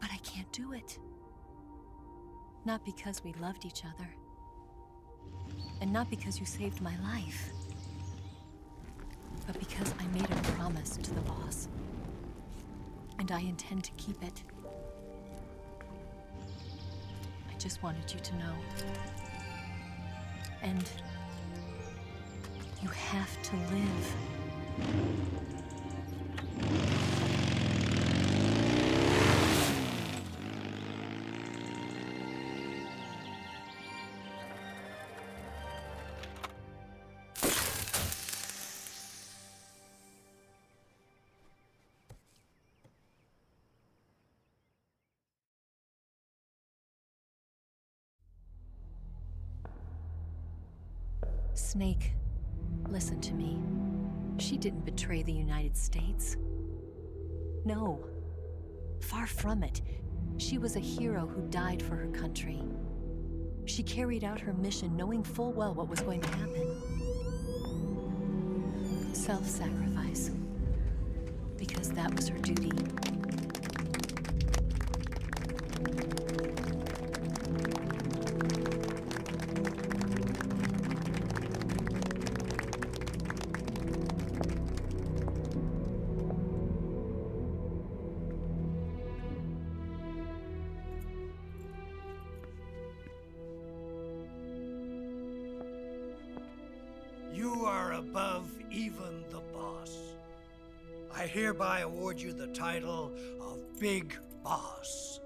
Speaker 3: But I can't do it. Not because we loved each other. And not because you saved my life. But because I made a promise to the boss. And I intend to keep it. I just wanted you to know. And you have to live. Snake, listen to me. She didn't betray the United States. No. Far from it. She was a hero who died for her country. She carried out her mission knowing full well what was going to happen. Self-sacrifice. Because that was her duty.
Speaker 10: You are above even the boss. I hereby award you the title of Big Boss.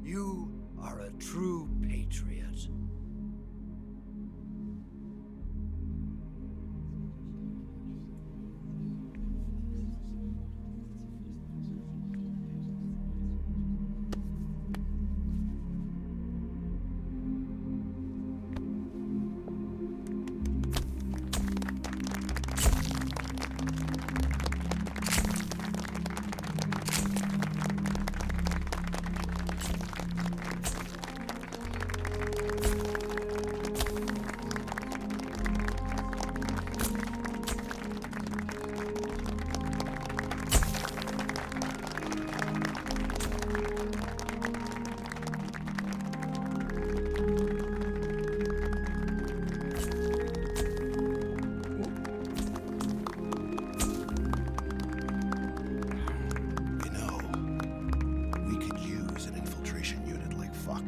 Speaker 10: You are a true patriot.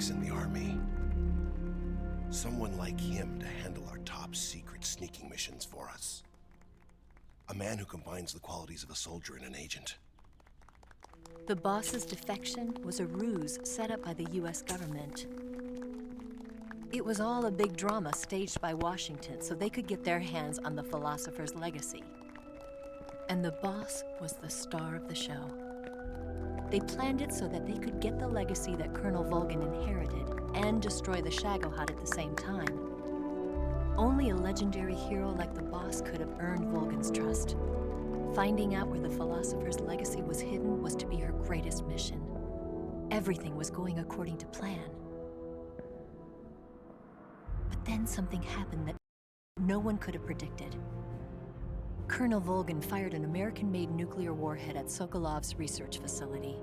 Speaker 11: In the Army. Someone like him to handle our top secret sneaking missions for us. A man who combines the qualities of a soldier and an agent.
Speaker 3: The boss's defection was a ruse set up by the US government. It was all a big drama staged by Washington so they could get their hands on the philosopher's legacy. And the boss was the star of the show. They planned it so that they could get the legacy that Colonel Volgin inherited and destroy the Shagohod at the same time. Only a legendary hero like the boss could have earned Volgin's trust. Finding out where the philosopher's legacy was hidden was to be her greatest mission. Everything was going according to plan. But then something happened that no one could have predicted. Colonel Volgin fired an American-made nuclear warhead at Sokolov's research facility.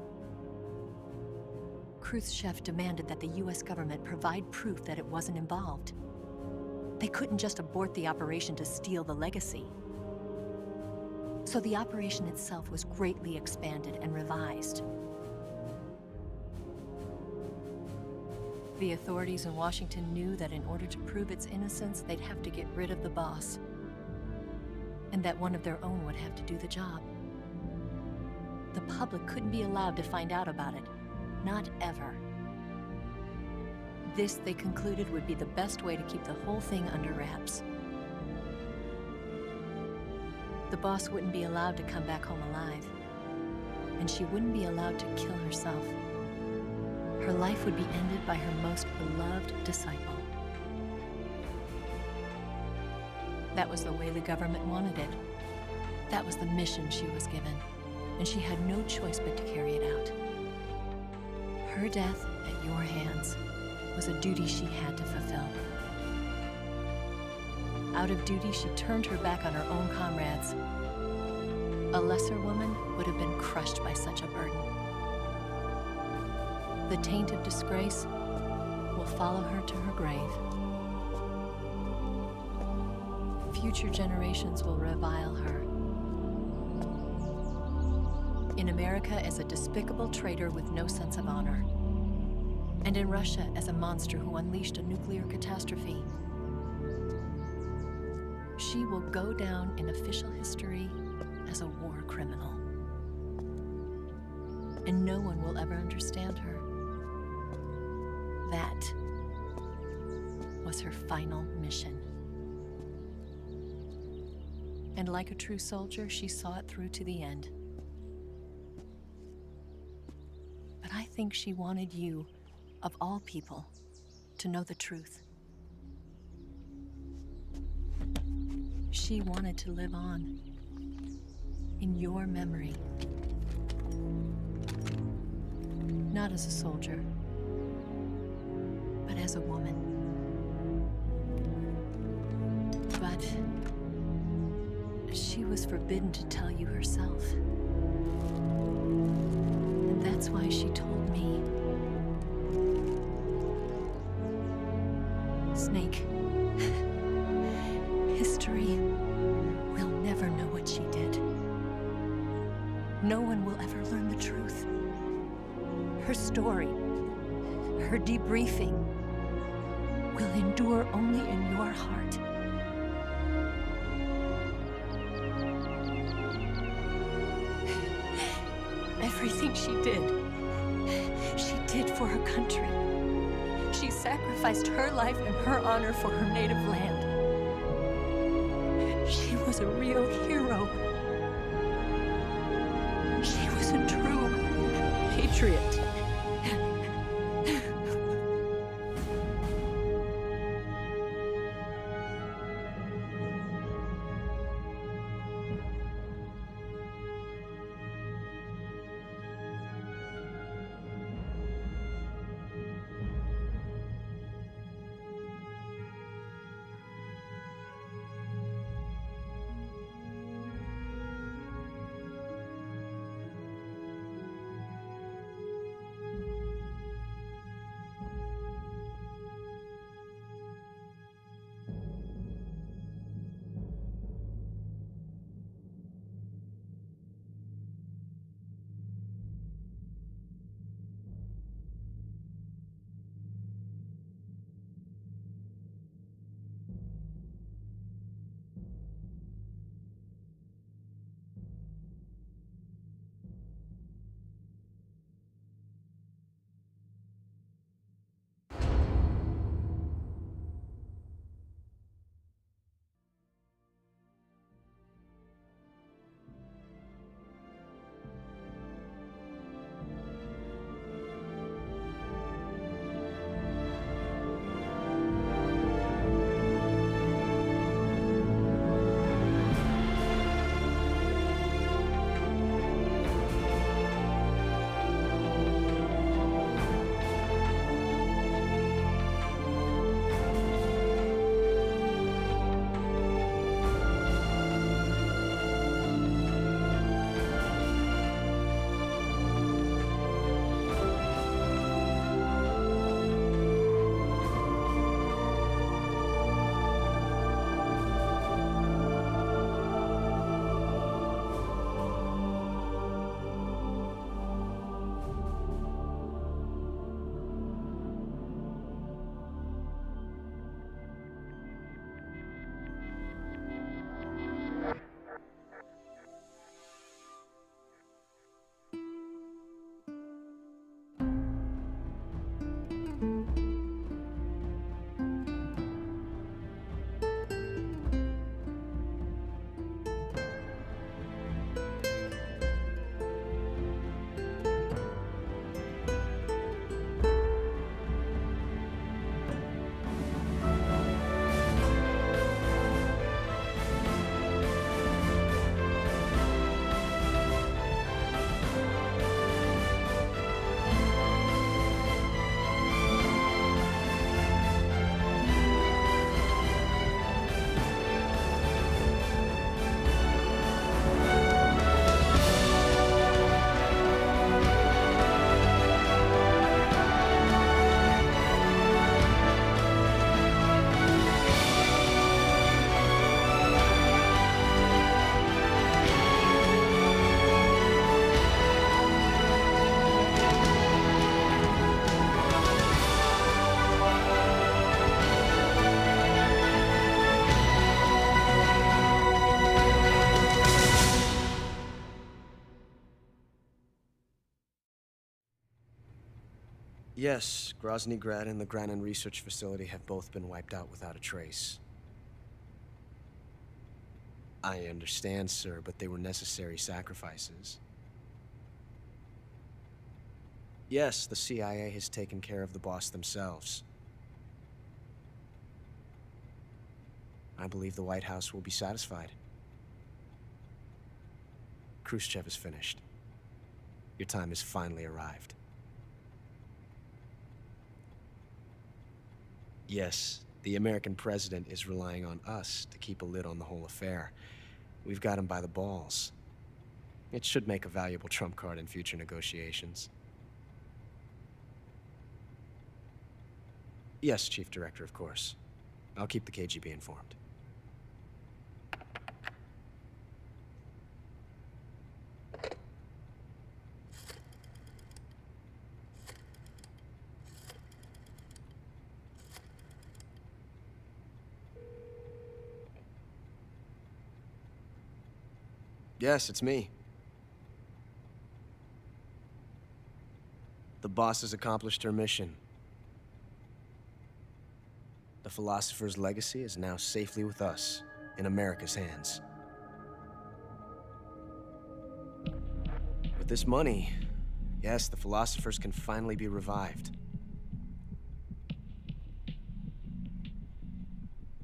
Speaker 3: Khrushchev demanded that the US government provide proof that it wasn't involved. They couldn't just abort the operation to steal the legacy. So the operation itself was greatly expanded and revised. The authorities in Washington knew that in order to prove its innocence, they'd have to get rid of the boss. And that one of their own would have to do the job. The public couldn't be allowed to find out about it. Not ever. This, they concluded, would be the best way to keep the whole thing under wraps. The boss wouldn't be allowed to come back home alive. And she wouldn't be allowed to kill herself. Her life would be ended by her most beloved disciple. That was the way the government wanted it. That was the mission she was given, and she had no choice but to carry it out. Her death at your hands was a duty she had to fulfill. Out of duty, she turned her back on her own comrades. A lesser woman would have been crushed by such a burden. The taint of disgrace will follow her to her grave. Future generations will revile her. In America as a despicable traitor with no sense of honor. And in Russia as a monster who unleashed a nuclear catastrophe. She will go down in official history as a war criminal. And no one will ever understand her. That was her final mission. And like a true soldier, she saw it through to the end. But I think she wanted you, of all people, to know the truth. She wanted to live on, in your memory. Not as a soldier, but as a woman. But she was forbidden to tell you herself. And that's why she told me. Snake, history will never know what she did. No one will ever learn the truth. Her story, her debriefing, will endure only in your heart. Everything she did for her country. She sacrificed her life and her honor for her native land. She was a real hero. She was a true patriot.
Speaker 12: Yes, Grozny Grad and the Granin Research Facility have both been wiped out without a trace. I understand, sir, but they were necessary sacrifices. Yes, the CIA has taken care of the boss themselves. I believe the White House will be satisfied. Khrushchev is finished. Your time has finally arrived. Yes, the American president is relying on us to keep a lid on the whole affair. We've got him by the balls. It should make a valuable trump card in future negotiations. Yes, Chief Director, of course. I'll keep the KGB informed. Yes, it's me. The boss has accomplished her mission. The philosopher's legacy is now safely with us, in America's hands. With this money, yes, the philosophers can finally be revived.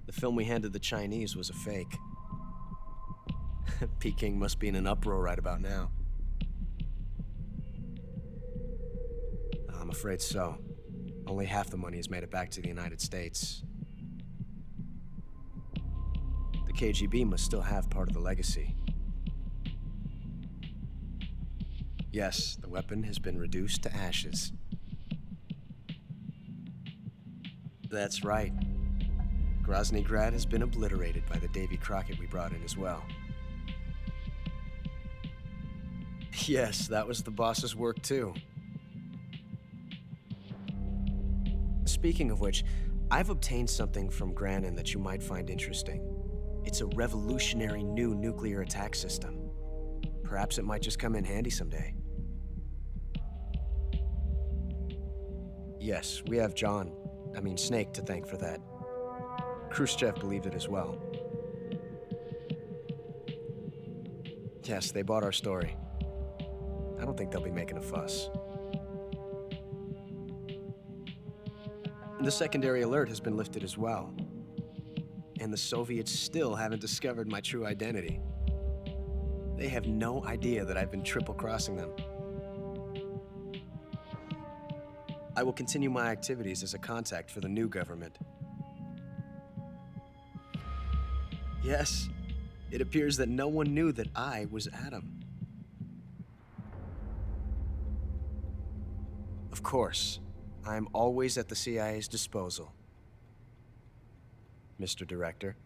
Speaker 12: The film we handed the Chinese was a fake. Peking must be in an uproar right about now. I'm afraid so. Only half the money has made it back to the United States. The KGB must still have part of the legacy. Yes, the weapon has been reduced to ashes. That's right. Grozny Grad has been obliterated by the Davy Crockett we brought in as well. Yes, that was the boss's work too. Speaking of which, I've obtained something from Granin that you might find interesting. It's a revolutionary new nuclear attack system. Perhaps it might just come in handy someday. Yes, we have Snake to thank for that. Khrushchev believed it as well. Yes, they bought our story. I don't think they'll be making a fuss. The secondary alert has been lifted as well. And the Soviets still haven't discovered my true identity. They have no idea that I've been triple-crossing them. I will continue my activities as a contact for the new government. Yes, it appears that no one knew that I was Adam. Of course, I am always at the CIA's disposal, Mr. Director.